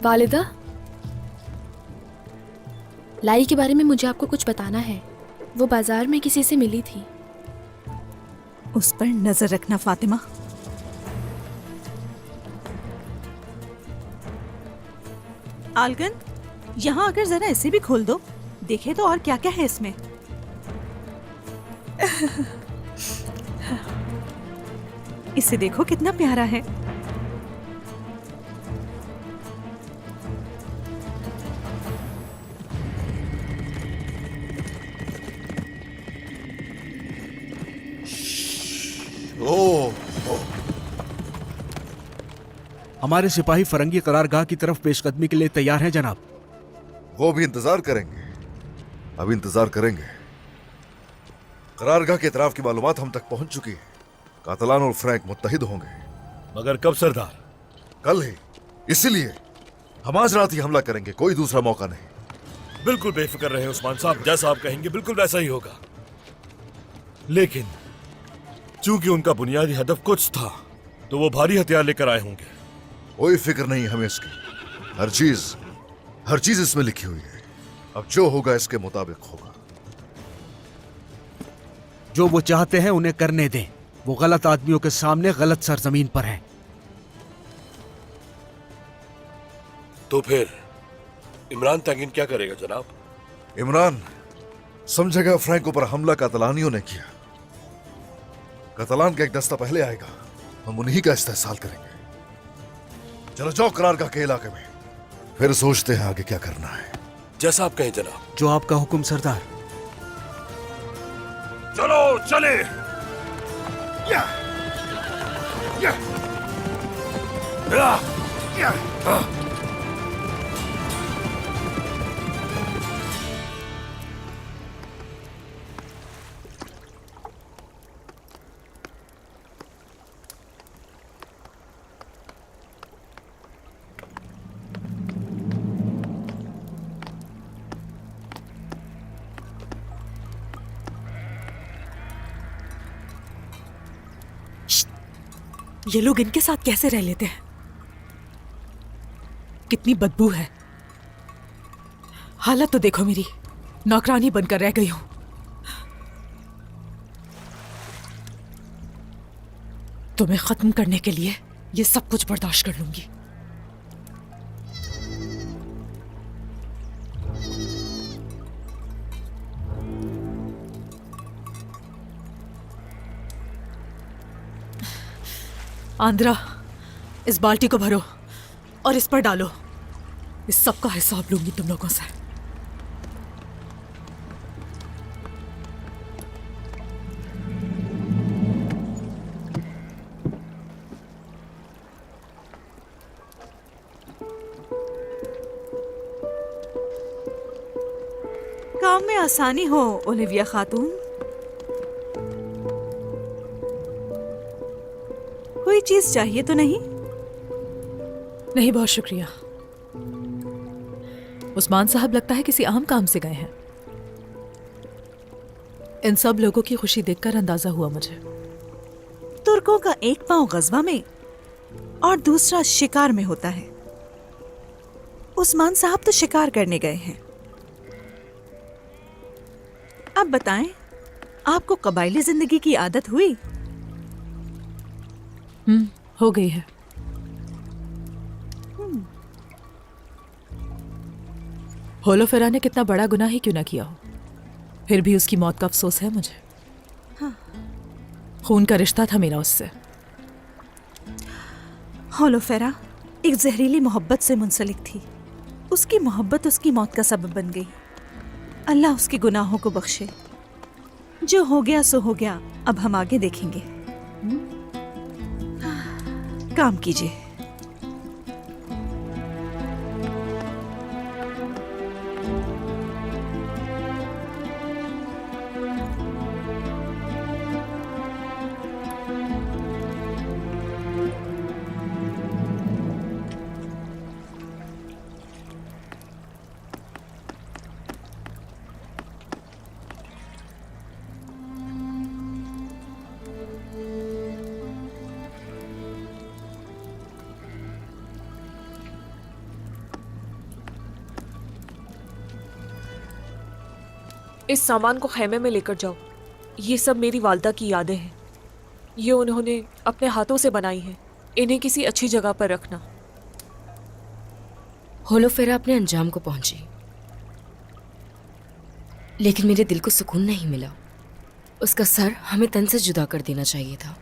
वालिदा, लाई के बारे में मुझे आपको कुछ बताना है। वो बाजार में किसी से मिली थी। उस पर नजर रखना फातिमा। आलगन, यहाँ आकर जरा इसे भी खोल दो, देखे तो और क्या क्या है इसमें। इसे देखो कितना प्यारा है। हमारे सिपाही फरंगी करारगाह की तरफ पेशकदमी के लिए तैयार हैं जनाब। वो भी इंतजार करेंगे, अभी इंतजार करेंगे। करारगाह के इतराफ की मालूमात हम तक पहुंच चुकी है। कातलान और फ्रैंक मुत्तहिद होंगे। मगर कब सरदार? कल ही, इसीलिए हम आज रात ही हमला करेंगे, कोई दूसरा मौका नहीं। बिल्कुल बेफिक्र रहे उस्मान साहब, जैसा आप कहेंगे बिल्कुल वैसा ही होगा। लेकिन चूंकि उनका बुनियादी हदफ कुछ था, तो वो भारी हथियार लेकर आए होंगे। कोई फिक्र नहीं हमें इसकी। हर चीज इसमें लिखी हुई है। अब जो होगा इसके मुताबिक होगा। जो वो चाहते हैं उन्हें करने दें। वो गलत आदमियों के सामने गलत सरजमीन पर हैं। तो फिर इमरान तंगीन क्या करेगा जनाब? इमरान समझेगा फ्रैंको पर हमला कातलानियों ने किया। कातलान का एक दस्ता पहले आएगा, हम उन्हीं का इस्तेहसाल करेंगे। चलो जाओ करारगाह के इलाके में, फिर सोचते हैं आगे क्या करना है। जैसा आप कहें जनाब। जो आपका हुक्म सरदार। चलो चले। या, या, या, या, ये लोग इनके साथ कैसे रह लेते हैं? कितनी बदबू है। हालत तो देखो मेरी, नौकरानी बनकर रह गई हूं। तुम्हें खत्म करने के लिए ये सब कुछ बर्दाश्त कर लूंगी। आंद्रा, इस बाल्टी को भरो और इस पर डालो। इस सब का हिसाब लूंगी तुम लोगों से। काम में आसानी हो ओलिविया खातून। कोई चीज चाहिए तो नहीं? नहीं, बहुत शुक्रिया। उस्मान साहब लगता है किसी अहम काम से गए हैं। इन सब लोगों की खुशी देखकर अंदाजा हुआ मुझे। तुर्कों का एक पांव गजवा में और दूसरा शिकार में होता है। उस्मान साहब तो शिकार करने गए हैं। अब बताएं, आपको कबायली जिंदगी की आदत हुई? हो गई है। होलोफेरा ने कितना बड़ा गुनाह ही क्यों ना किया हो, फिर भी उसकी मौत का अफसोस है मुझे। हाँ। खून का रिश्ता था मेरा उससे। होलोफेरा एक जहरीली मोहब्बत से मुंसलिक थी। उसकी मोहब्बत उसकी मौत का सबब बन गई। अल्लाह उसके गुनाहों को बख्शे। जो हो गया सो हो गया, अब हम आगे देखेंगे। काम कीजिए। इस सामान को खैमे में लेकर जाओ। ये सब मेरी वालदा की यादें हैं। ये उन्होंने अपने हाथों से बनाई हैं। इन्हें किसी अच्छी जगह पर रखना। होलोफेरा अपने अंजाम को पहुंची, लेकिन मेरे दिल को सुकून नहीं मिला। उसका सर हमें तन से जुदा कर देना चाहिए था।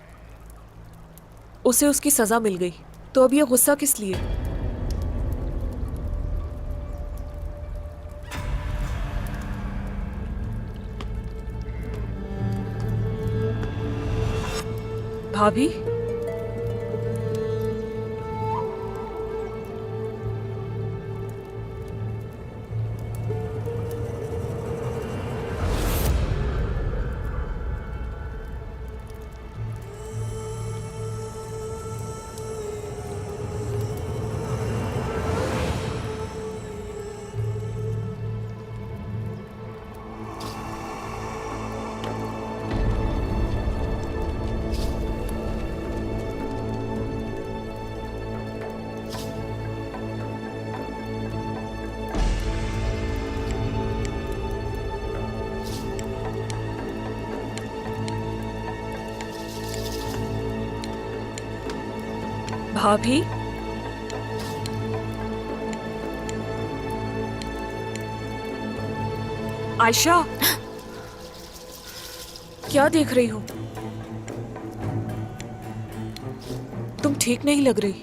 उसे उसकी सजा मिल गई, तो अब ये गुस्सा किस लिए? भाभी, भाभी, आयशा, क्या देख रही हो? तुम ठीक नहीं लग रही।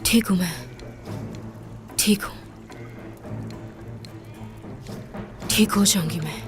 ठीक हूं मैं, ठीक हूं, ठीक हो जाऊंगी मैं।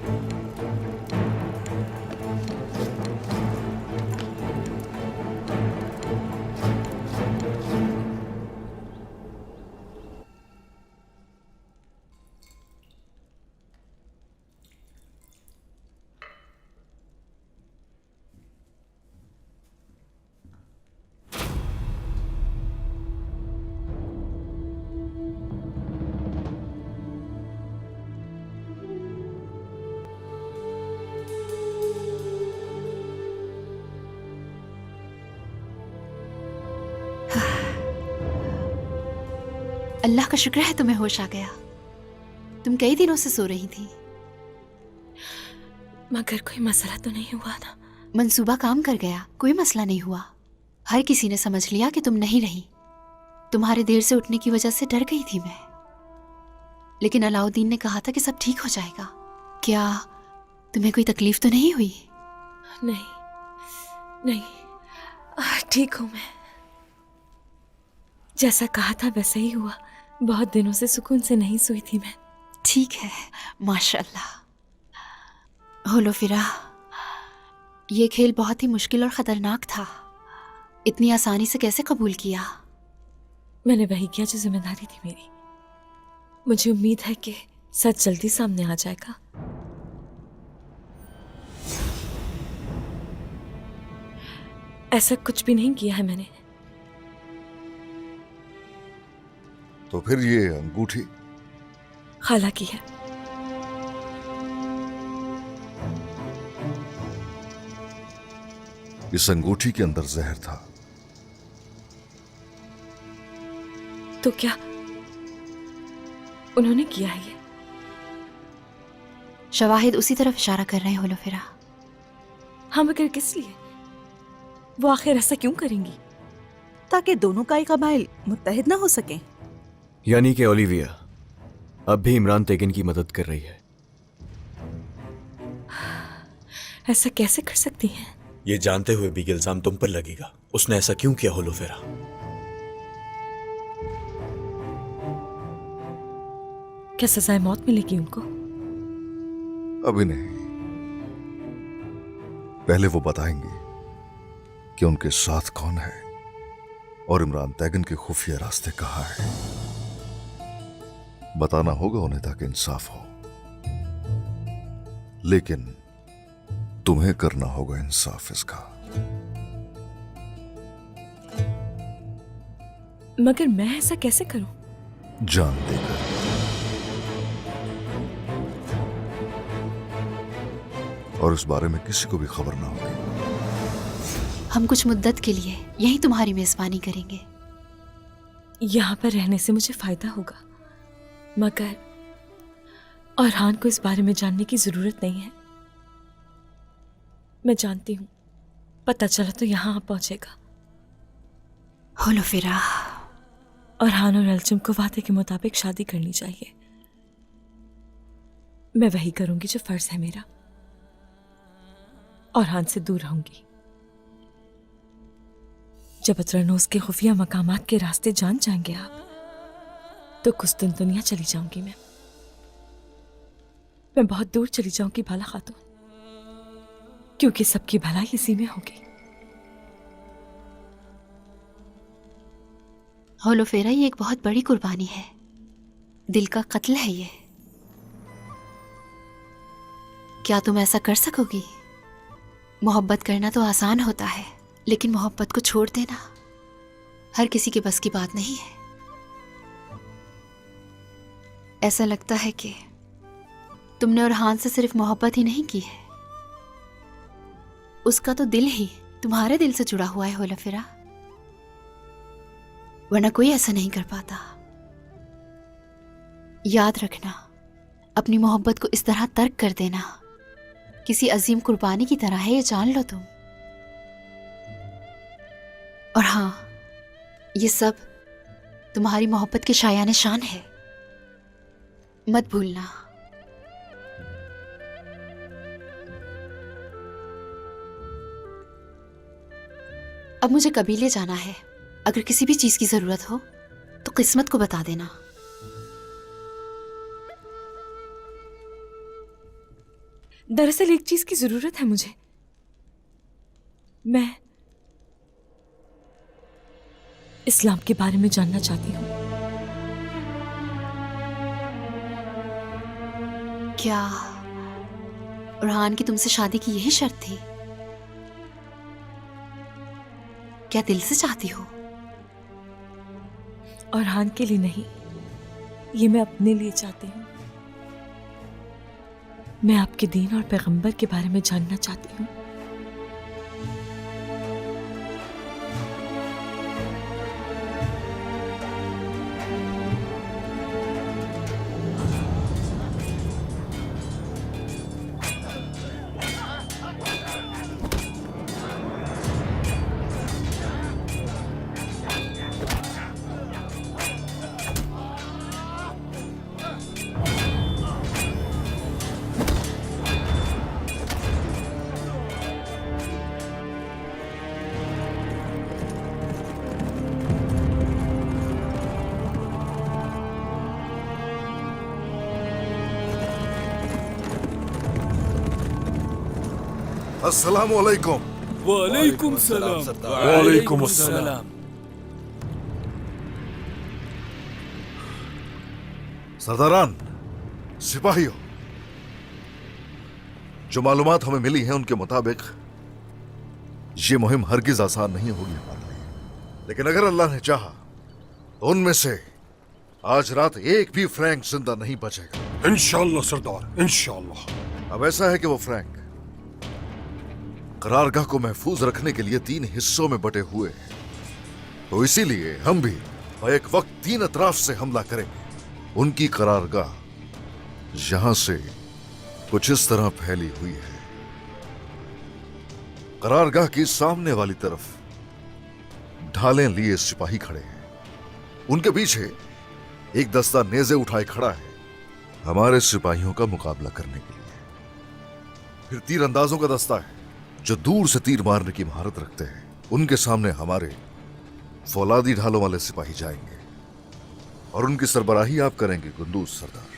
अल्लाह का शुक्र है तुम्हें होश आ गया। तुम कई दिनों से सो रही थी। मगर कोई मसला तो नहीं हुआ ना? मंसूबा काम कर गया, कोई मसला नहीं हुआ। हर किसी ने समझ लिया कि तुम नहीं रही। तुम्हारे देर से उठने की वजह से डर गई थी मैं, लेकिन अलाउद्दीन ने कहा था कि सब ठीक हो जाएगा। क्या तुम्हें कोई तकलीफ तो नहीं हुई? नहीं, नहीं, ठीक हूं मैं। जैसा कहा था वैसा ही हुआ। बहुत दिनों से सुकून से नहीं सोई थी मैं। ठीक है, माशाल्लाह। होलोफिरा, ये खेल बहुत ही मुश्किल और खतरनाक था। इतनी आसानी से कैसे कबूल किया? मैंने वही किया जो जिम्मेदारी थी मेरी। मुझे उम्मीद है कि सच जल्दी सामने आ जाएगा। ऐसा कुछ भी नहीं किया है मैंने। तो फिर ये अंगूठी? खाला की है। इस अंगूठी के अंदर जहर था। तो क्या उन्होंने किया है ये? शवाहिद उसी तरफ इशारा कर रहे हैं होलोफेरा। हाँ, मगर किस लिए? वो आखिर ऐसा क्यों करेंगी? ताकि दोनों का ही कबाइल मुत्तहिद ना हो सके। यानी कि ओलिविया अब भी इमरान तेगिन की मदद कर रही है। ऐसा कैसे कर सकती हैं? ये जानते हुए भी इल्जाम तुम पर लगेगा। उसने ऐसा क्यों किया होलोफेरा? क्या सजाए मौत मिलेगी उनको? अभी नहीं, पहले वो बताएंगे कि उनके साथ कौन है और इमरान तैगन के खुफिया रास्ते कहाँ है। बताना होगा उन्हें ताकि इंसाफ हो, लेकिन तुम्हें करना होगा इंसाफ इसका। मगर मैं ऐसा कैसे करूं? जान देकर। और इस बारे में किसी को भी खबर ना होगी। हम कुछ मुद्दत के लिए यही तुम्हारी मेजबानी करेंगे। यहाँ पर रहने से मुझे फायदा होगा, मगर औरहान को इस बारे में जानने की जरूरत नहीं है। मैं जानती हूँ, पता चला तो यहाँ आ पहुंचेगा। होलोफेरा, औरहान और अलचम को वादे के मुताबिक शादी करनी चाहिए। मैं वही करूंगी जो फर्ज है मेरा। औरहान से दूर रहूंगी। जब अतरनोस के खुफिया मकामात के रास्ते जान जाएंगे आप, तो कुछ दिन दुनिया चली जाऊंगी मैं बहुत दूर चली जाऊंगी बाला खातून, क्योंकि सबकी भलाई इसी में होगी। होलोफेरा, ये एक बहुत बड़ी कुर्बानी है, दिल का कत्ल है ये। क्या तुम ऐसा कर सकोगी? मोहब्बत करना तो आसान होता है, लेकिन मोहब्बत को छोड़ देना हर किसी के बस की बात नहीं है। ऐसा लगता है कि तुमने औरहान से सिर्फ मोहब्बत ही नहीं की है, उसका तो दिल ही तुम्हारे दिल से जुड़ा हुआ है होलोफेरा, वरना कोई ऐसा नहीं कर पाता। याद रखना, अपनी मोहब्बत को इस तरह तर्क कर देना किसी अजीम कुर्बानी की तरह है, ये जान लो तुम। और हाँ, ये सब तुम्हारी मोहब्बत के शायाने शान है, मत भूलना। अब मुझे कबीले जाना है। अगर किसी भी चीज की जरूरत हो तो किस्मत को बता देना। दरअसल एक चीज की जरूरत है मुझे। मैं इस्लाम के बारे में जानना चाहती हूँ। क्या औरहान की तुमसे शादी की यही शर्त थी? क्या दिल से चाहती हो? औरहान के लिए नहीं, ये मैं अपने लिए चाहती हूँ। मैं आपके दीन और पैगंबर के बारे में जानना चाहती हूँ। अस्सलामु अलैकुम। वालेकुम सलाम। वालेकुम अस्सलाम। सरदारान, सिपाहियों, जो मालूमात हमें मिली हैं उनके मुताबिक ये मुहिम हरगिज आसान नहीं होगी हमारे लिए, लेकिन अगर अल्लाह ने चाहा तो उनमें से आज रात एक भी फ्रैंक जिंदा नहीं बचेगा। इंशाअल्लाह सरदार, इंशाअल्लाह। अब ऐसा है कि वो फ्रैंक करारगाह को महफूज रखने के लिए 3 हिस्सों में बटे हुए हैं, तो इसीलिए हम भी एक वक्त 3 अतराफ से हमला करेंगे। उनकी करारगाह यहां से कुछ इस तरह फैली हुई है। करारगाह की सामने वाली तरफ ढालें लिए सिपाही खड़े हैं। उनके पीछे एक दस्ता नेज़े उठाए खड़ा है हमारे सिपाहियों का मुकाबला करने के लिए। फिर तीरंदाजों का दस्ता है जो दूर से तीर मारने की महारत रखते हैं। उनके सामने हमारे फौलादी ढालों वाले सिपाही जाएंगे और उनकी सरबराही आप करेंगे कुंदूस सरदार।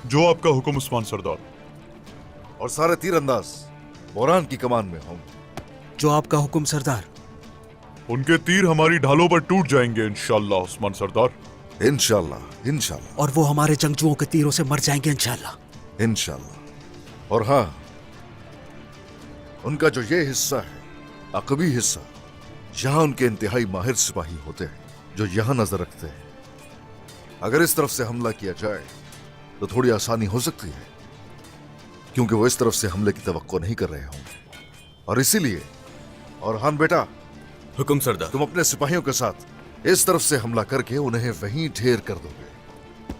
जो आपका हुक्म उस्मान सरदार। और सारे तीरंदाज बोरान की कमान में होंगे। जो आपका हुक्म सरदार। उनके तीर हमारी ढालों पर टूट जाएंगे इंशाअल्लाह उस्मान सरदार। इंशाअल्लाह इंशाअल्लाह। और वो हमारे जंगजुओं के तीरों से मर जाएंगे इंशाअल्लाह इंशाअल्लाह। और हाँ, उनका जो ये हिस्सा है, अकबी हिस्सा, यहां उनके इंतहाई माहिर सिपाही होते हैं जो यहां नजर रखते हैं। अगर इस तरफ से हमला किया जाए तो थोड़ी आसानी हो सकती है, क्योंकि वो इस तरफ से हमले की तवक्को नहीं कर रहे होंगे। और इसीलिए, और हान बेटा, हुक्म सरदार, तुम अपने सिपाहियों के साथ इस तरफ से हमला करके उन्हें वहीं ढेर कर दोगे।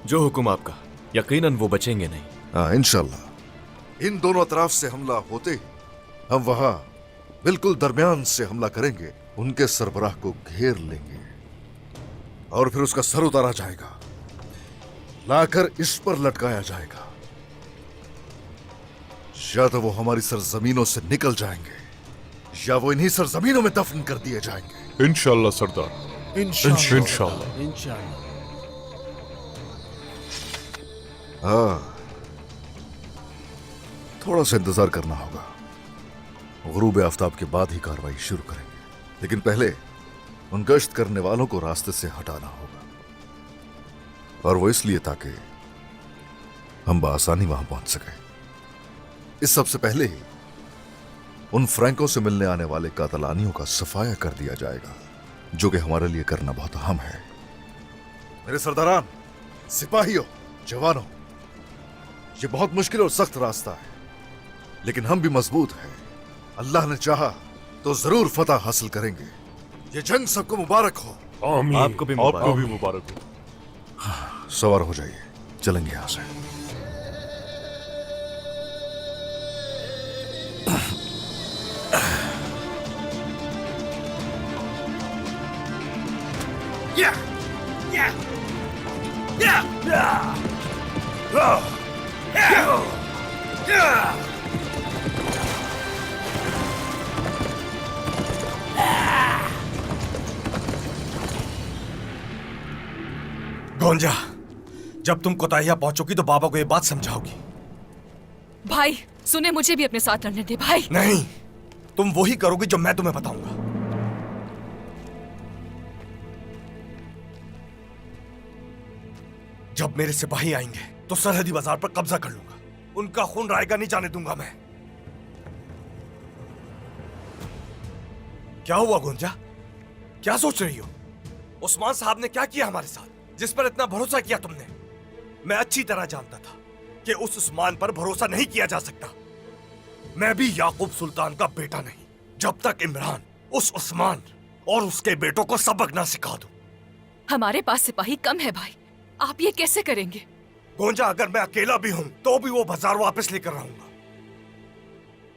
जो हुक्म आपका, यकीनन वो बचेंगे नहीं। हाँ इंशाअल्लाह। इन दोनों तरफ से हमला होते ही हम वहां बिल्कुल दरमियान से हमला करेंगे, उनके सरबराह को घेर लेंगे और फिर उसका सर उतारा जाएगा, लाकर इस पर लटकाया जाएगा। या तो वो हमारी सरजमीनों से निकल जाएंगे या वो इन्हीं सरजमीनों में दफन कर दिए जाएंगे। इंशाअल्लाह सरदार, इंशाअल्लाह। हाँ, थोड़ा सा इंतजार करना होगा। गुरूब आफ्ताब के बाद ही कार्रवाई शुरू करेंगे, लेकिन पहले उन गश्त करने वालों को रास्ते से हटाना होगा, और वो इसलिए ताकि हम बआसानी वहां पहुंच सकें। इस सबसे पहले ही उन फ्रैंकों से मिलने आने वाले कातलानियों का सफाया कर दिया जाएगा, जो कि हमारे लिए करना बहुत अहम है। मेरे सरदारान, सिपाहियों, जवानों, ये बहुत मुश्किल और सख्त रास्ता है, लेकिन हम भी मजबूत हैं। अल्लाह ने चाहा तो जरूर फतह हासिल करेंगे। ये जंग सबको मुबारक हो। आमीन। आपको भी मुबारक हो। सवार हो जाइए, चलेंगे यहां से। गोंजा, जब तुम कोताहिया पहुंचोगी तो बाबा को ये बात समझाओगी। भाई सुने, मुझे भी अपने साथ लड़ने दे भाई। नहीं, तुम वही करोगी जो मैं तुम्हें बताऊंगा। जब मेरे सिपाही आएंगे तो सरहदी बाजार पर कब्जा कर लूंगा। उनका खून रायगा नहीं जाने दूंगा मैं। क्या हुआ गोंजा? क्या सोच रही हो? उस्मान साहब ने क्या किया हमारे साथ, जिस पर इतना भरोसा किया तुमने? मैं अच्छी तरह जानता था कि उस उस्मान पर भरोसा नहीं किया जा सकता। मैं भी याकूब सुल्तान का बेटा नहीं, जब तक इमरान उस उस्मान और उसके बेटों को सबक ना सिखा दूं। हमारे पास सिपाही कम है भाई, आप ये कैसे करेंगे? गोंजा, अगर मैं अकेला भी हूं तो भी वो बाजार वापस लेकर रहूंगा।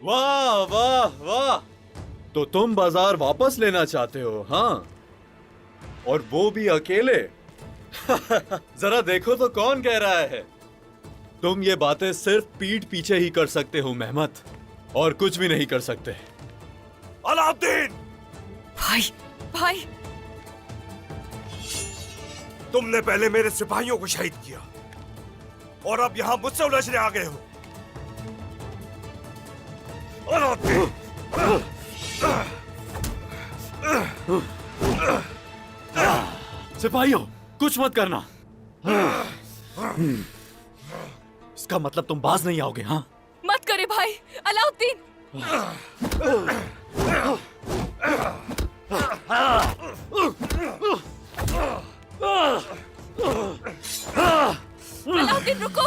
वाह वाह वाह, तो तुम बाजार वापस लेना चाहते हो? हाँ, और वो भी अकेले? जरा देखो तो कौन कह रहा है। तुम ये बातें सिर्फ पीठ पीछे ही कर सकते हो मेहमत, और कुछ भी नहीं कर सकते। अलाउद्दीन! भाई भाई, तुमने पहले मेरे सिपाहियों को शहीद किया और अब यहां मुझसे उलझने आ गए हो। अलाउद्दीन! सिपाहियों, कुछ मत करना। इसका मतलब तुम बाज नहीं आओगे? हाँ, मत करे भाई। अलाउद्दीन! अलाउद्दीन रुको।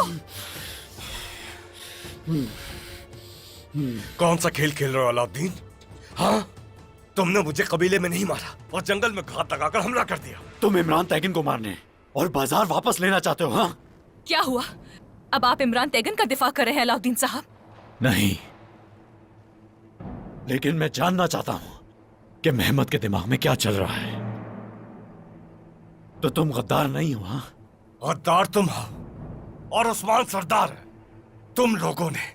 कौन सा खेल खेल रहे हो अलाउद्दीन? हाँ, तुमने मुझे कबीले में नहीं मारा और जंगल में घात लगाकर हमला कर दिया। तुम इमरान तैगन को मारने और बाजार वापस लेना चाहते हो? हाँ, क्या हुआ? अब आप इमरान तैगन का दिफा कर रहे हैं अलाउद्दीन साहब? नहीं, लेकिन मैं जानना चाहता हूं कि मेहमद के दिमाग में क्या चल रहा है। तो तुम गद्दार नहीं हो? हाँ, गद्दार तुम हो और उस्मान सरदार है। तुम लोगों ने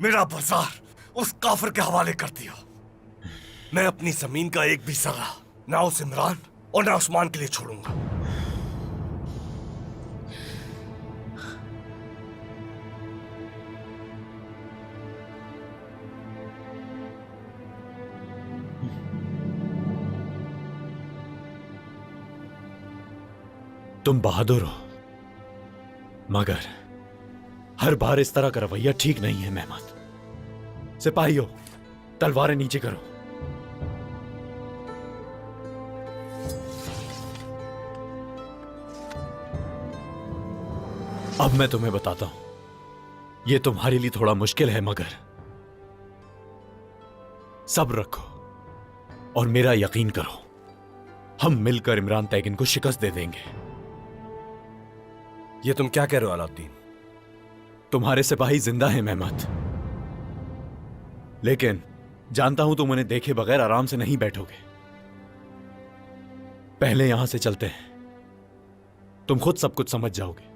मेरा बाजार उस काफिर के हवाले कर दिया। मैं अपनी जमीन का एक भी सगा ना उस इमरान और ना उस्मान के लिए छोड़ूंगा। तुम बहादुर हो, मगर हर बार इस तरह का रवैया ठीक नहीं है मेहमद। सिपाहियों, तलवारें नीचे करो। अब मैं तुम्हें बताता हूं, यह तुम्हारे लिए थोड़ा मुश्किल है, मगर सब्र रखो और मेरा यकीन करो, हम मिलकर इमरान तैगन को शिकस्त दे देंगे। ये तुम क्या कह रहे हो अलाउद्दीन? तुम्हारे सिपाही जिंदा हैं मेहमद, लेकिन जानता हूं तुम उन्हें देखे बगैर आराम से नहीं बैठोगे। पहले यहां से चलते हैं, तुम खुद सब कुछ समझ जाओगे।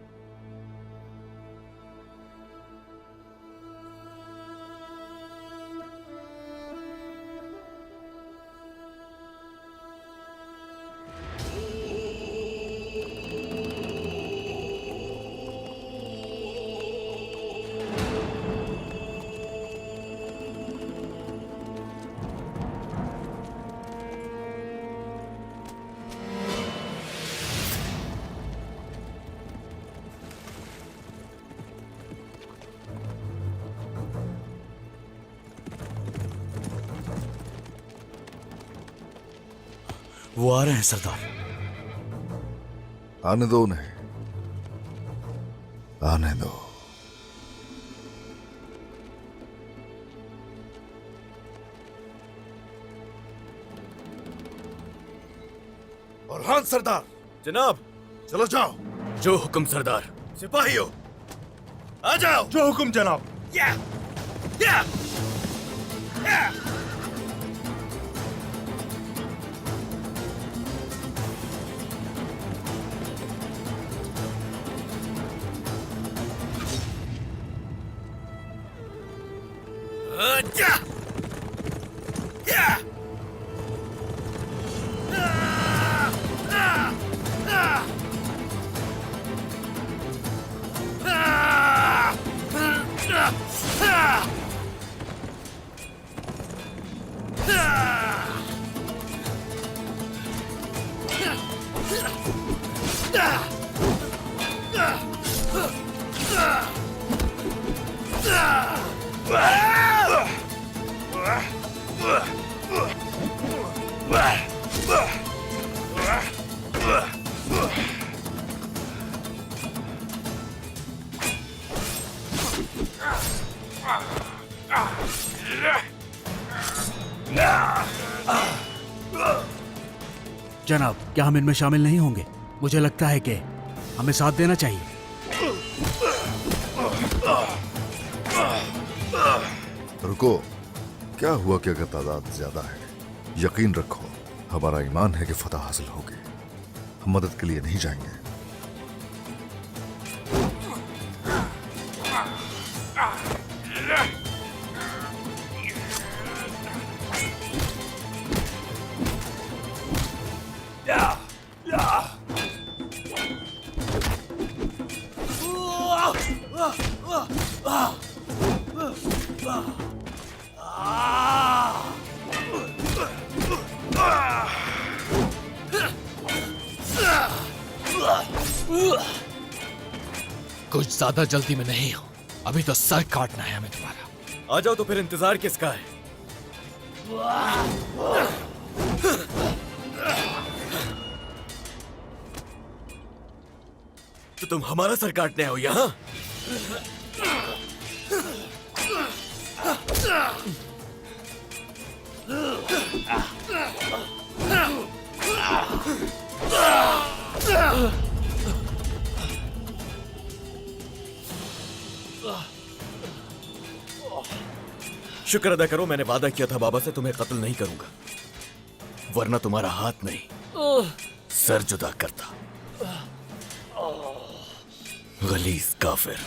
वो आ रहे हैं सरदार। आने दो उन्हें, आने दो। बुरहान सरदार। जनाब। चलो जाओ। जो हुक्म सरदार। सिपाहियों, आ जाओ। जो हुक्म जनाब। या, या, या। जनाब, क्या हम इनमें शामिल नहीं होंगे? मुझे लगता है कि हमें साथ देना चाहिए। रुको, क्या हुआ कि अगर तादाद ज्यादा है, यकीन रखो हमारा ईमान है कि फतह हासिल होगी। हम मदद के लिए नहीं जाएंगे। कुछ ज्यादा जल्दी में नहीं हो, अभी तो सर काटना है हमें तुम्हारा। आ जाओ तो फिर इंतजार किसका है? तो तुम हमारा सर काटने आओ यहां? शुक्र अदा करो, मैंने वादा किया था बाबा से तुम्हें कत्ल नहीं करूंगा, वरना तुम्हारा हाथ नहीं सर जुदा करता। गलीज काफिर।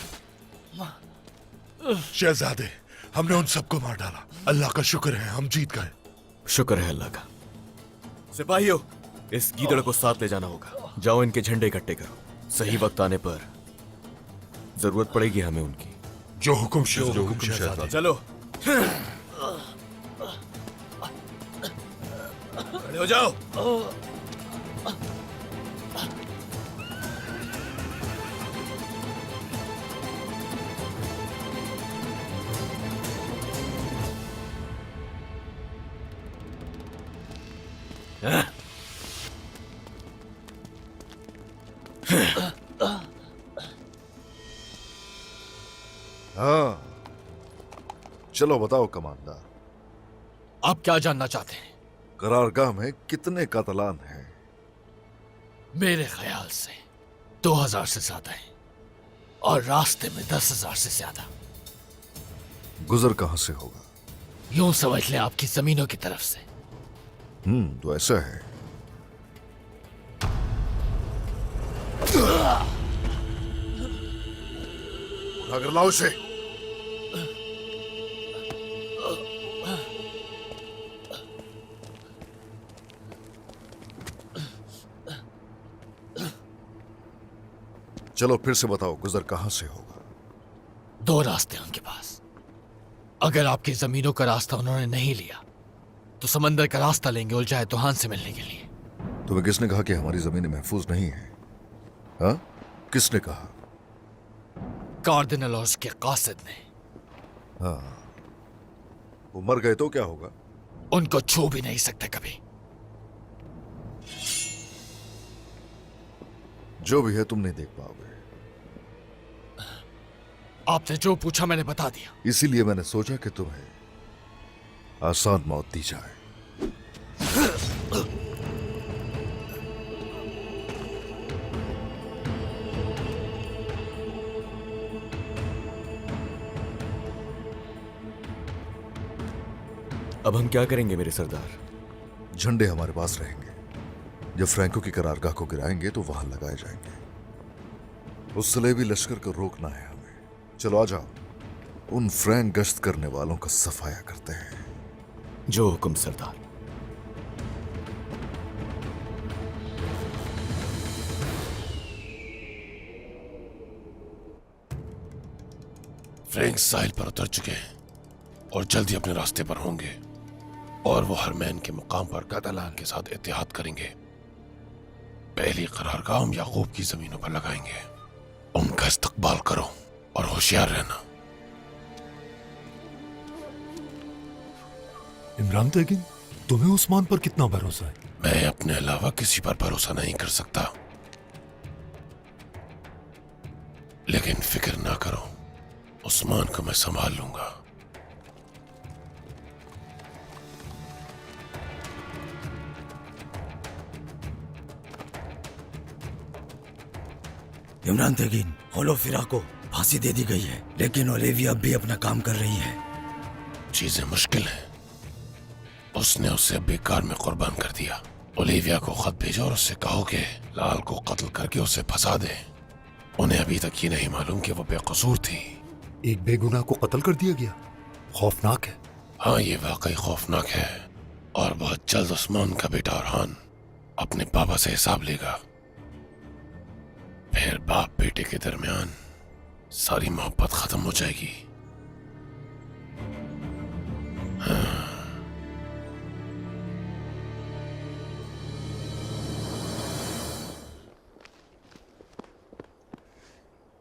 शहजादे, हमने उन सबको मार डाला। अल्लाह का शुक्र है हम जीत गए। शुक्र है अल्लाह का। सिपाहियों, इस गीदड़ को साथ ले जाना होगा। जाओ इनके झंडे इकट्ठे करो। सही वक्त आने पर जरूरत पड़ेगी हमें उनकी। जो हुक्म शहजादे। चलो खड़े हो जाओ। हाँ, चलो बताओ कमांडर, आप क्या जानना चाहते हैं? करारगाह में कितने कातलान हैं? मेरे ख्याल से 2000 से ज्यादा है और रास्ते में 10,000 से ज्यादा। गुजर कहां से होगा? यूं समझ लें आपकी जमीनों की तरफ से। तो ऐसा है। अगर लाओ उसे। चलो फिर से बताओ, गुजर कहां से होगा? 2 रास्ते हैं उनके पास। अगर आपकी जमीनों का रास्ता उन्होंने नहीं लिया तो समंदर का रास्ता लेंगे उलझाए तूफान से मिलने के लिए। तुम्हें किसने कहा कि हमारी जमीनें महफूज नहीं है? हाँ, किसने कहा? कार्डिनल और उसके कासिद ने। हाँ, वो मर गए तो क्या होगा? उनको छू भी नहीं सकते कभी। जो भी है तुम नहीं देख पाओगे। आपने जो पूछा मैंने बता दिया। इसीलिए मैंने सोचा कि तुम्हें आसान मौत दी जाए। अब हम क्या करेंगे मेरे सरदार? झंडे हमारे पास रहेंगे। जब फ्रैंको की करारगाह को गिराएंगे तो वहां लगाए जाएंगे। उस सलेबी लश्कर को रोकना है हमें। चलो आ जाओ, उन फ्रैंक गश्त करने वालों का सफाया करते हैं। जो हुक्म सरदार। फ्रैंक साहिल पर उतर चुके हैं और जल्दी अपने रास्ते पर होंगे और वो हरमैन के मुकाम पर कातलान के साथ इत्तेहाद करेंगे। पहली करारगाह हम याकूब की जमीनों पर लगाएंगे। उनका इस्तकबाल करो और होशियार रहना। इमरान तेगिन, तुम्हें उस्मान पर कितना भरोसा है? मैं अपने अलावा किसी पर भरोसा नहीं कर सकता, लेकिन फिक्र ना करो, उस्मान को मैं संभाल लूंगा। इमरान तेगिन, होलो फिरा को फांसी दे दी गई है, लेकिन ओलिविया अब भी अपना काम कर रही है। चीजें मुश्किल हैं। उसने उसे बेकार में कुर्बान कर दिया। ओलिविया को खत भेजो और उससे कहो कि लाल को कत्ल करके उसे फंसा दे। उन्हें अभी तक ये नहीं मालूम कि वो बेकसूर थी। एक बेगुनाह को कत्ल कर दिया गया। खौफनाक है। हाँ, ये वाकई खौफनाक है और बहुत जल्द उस्मान का बेटा अरहान अपने पापा से हिसाब लेगा। फिर बाप बेटे के दरमियान सारी मोहब्बत खत्म हो जाएगी। हाँ।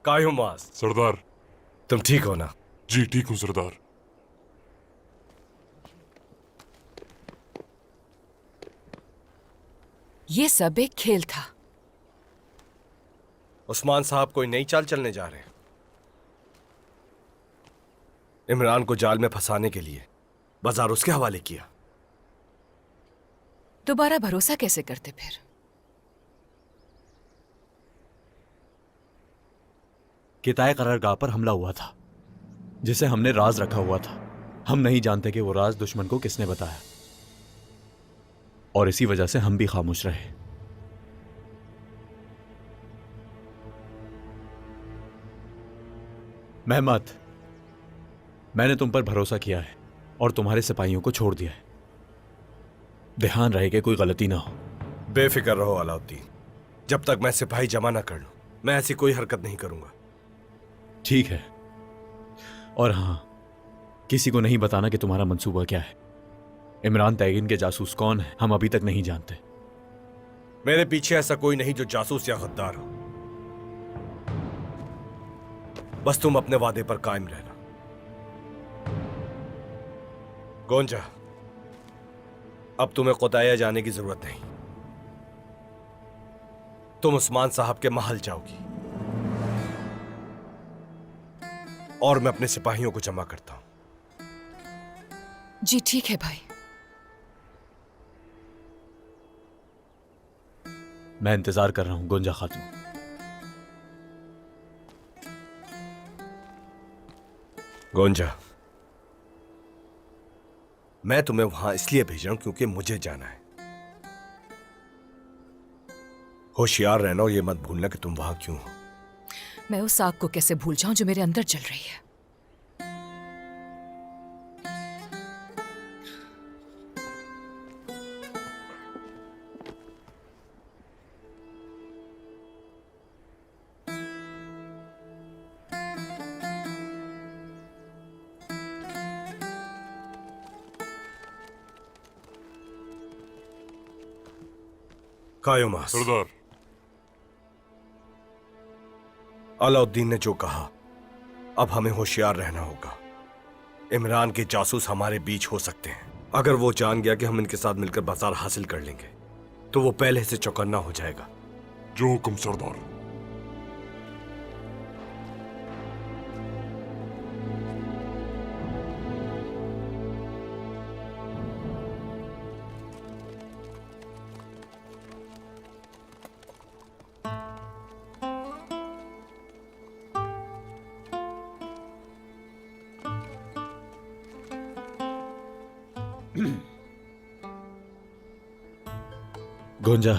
कायो मास सरदार, तुम ठीक हो ना? जी ठीक हूँ सरदार। ये सब एक खेल था। उस्मान साहब कोई नई चाल चलने जा रहे हैं। इमरान को जाल में फंसाने के लिए बाजार उसके हवाले किया। दोबारा भरोसा कैसे करते फिर? किताए करारगाह पर हमला हुआ था, जिसे हमने राज रखा हुआ था। हम नहीं जानते कि वो राज दुश्मन को किसने बताया, और इसी वजह से हम भी खामोश रहे। महमद, मैंने तुम पर भरोसा किया है और तुम्हारे सिपाहियों को छोड़ दिया है। ध्यान रहे कि कोई गलती ना हो। बेफिक्र रहो अलाउद्दीन, जब तक मैं सिपाही जमा ना कर लूं, मैं ऐसी कोई हरकत नहीं करूंगा। ठीक है, और हां, किसी को नहीं बताना कि तुम्हारा मंसूबा क्या है। इमरान तैगीन के जासूस कौन है, हम अभी तक नहीं जानते। मेरे पीछे ऐसा कोई नहीं जो जासूस या गद्दार हो। बस तुम अपने वादे पर कायम रहना। गोंजा, अब तुम्हें कोताया जाने की जरूरत नहीं। तुम उस्मान साहब के महल जाओगी और मैं अपने सिपाहियों को जमा करता हूं। जी ठीक है भाई। मैं इंतजार कर रहा हूं गोंजा खातून। गोंजा, मैं तुम्हें वहां इसलिए भेज रहा हूं क्योंकि मुझे जाना है। होशियार रहना और ये मत भूलना कि तुम वहां क्यों हो। मैं उस आग को कैसे भूल जाऊं जो मेरे अंदर जल रही है। कायोमास सरदार, अलाउद्दीन ने जो कहा, अब हमें होशियार रहना होगा। इमरान के जासूस हमारे बीच हो सकते हैं। अगर वो जान गया कि हम इनके साथ मिलकर बाजार हासिल कर लेंगे तो वो पहले से चौकन्ना हो जाएगा। जो हुक्म सरदार। गोंजा,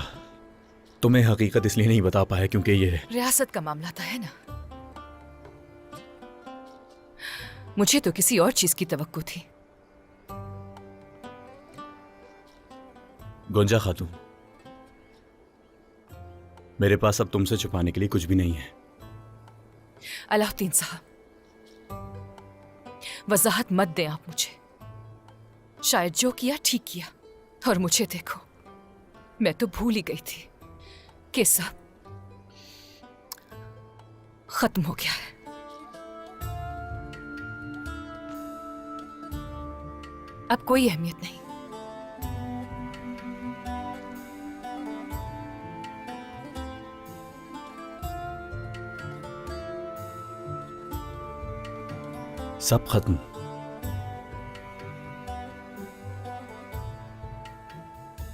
तुम्हें हकीकत इसलिए नहीं बता पाया क्योंकि ये रियासत का मामला था, है ना? मुझे तो किसी और चीज की तवक्को थी। गोंजा खातून, मेरे पास अब तुमसे छुपाने के लिए कुछ भी नहीं है। अलाउद्दीन साहब, वजाहत मत दें आप मुझे। शायद जो किया ठीक किया, और मुझे देखो, मैं तो भूल ही गई थी कि सब खत्म हो गया है। अब कोई अहमियत नहीं। सब खत्म।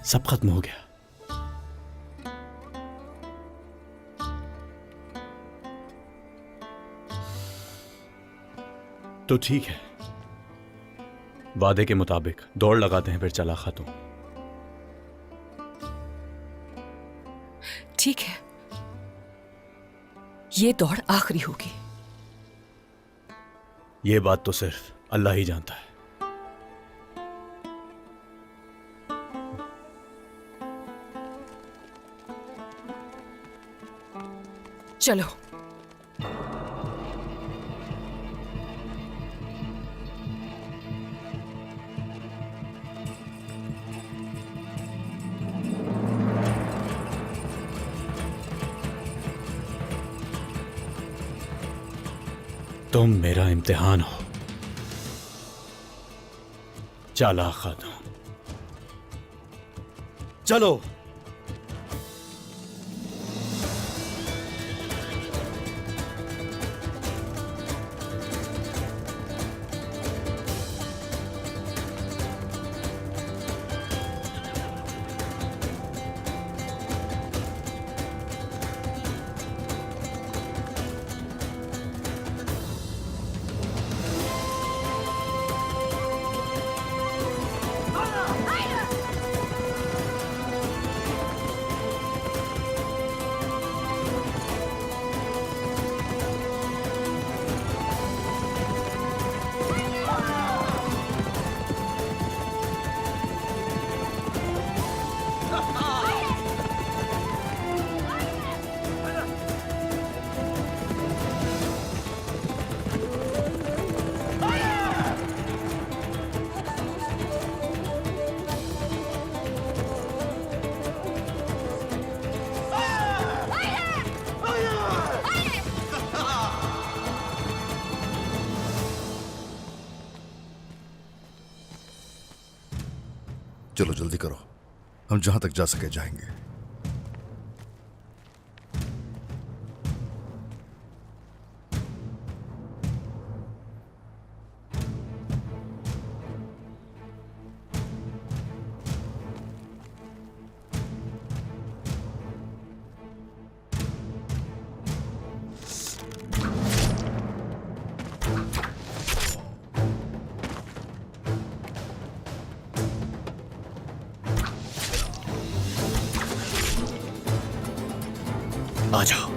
सब खत्म हो गया। तो ठीक है, वादे के मुताबिक दौड़ लगाते हैं फिर चला खातून। ठीक है, ये दौड़ आखिरी होगी। ये बात तो सिर्फ अल्लाह ही जानता है। चलो। तुम मेरा इम्तिहान हो चालाक खातून। चलो। चलो जल्दी करो, हम जहां तक जा सके जाएंगे। आ जाओ।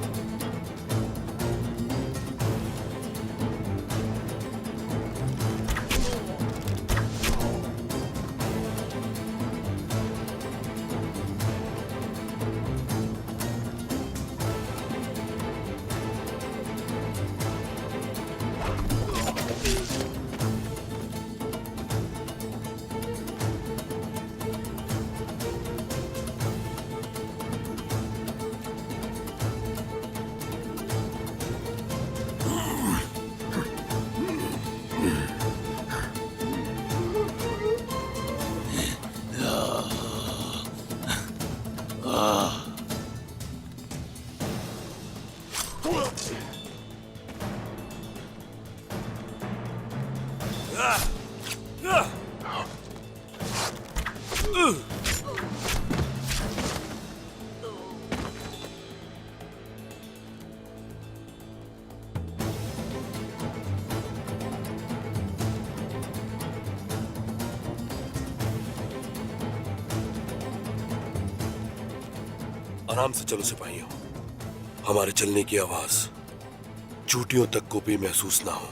आराम से चलो सिपाहियों, हमारे चलने की आवाज चूटियों तक को भी महसूस ना हो।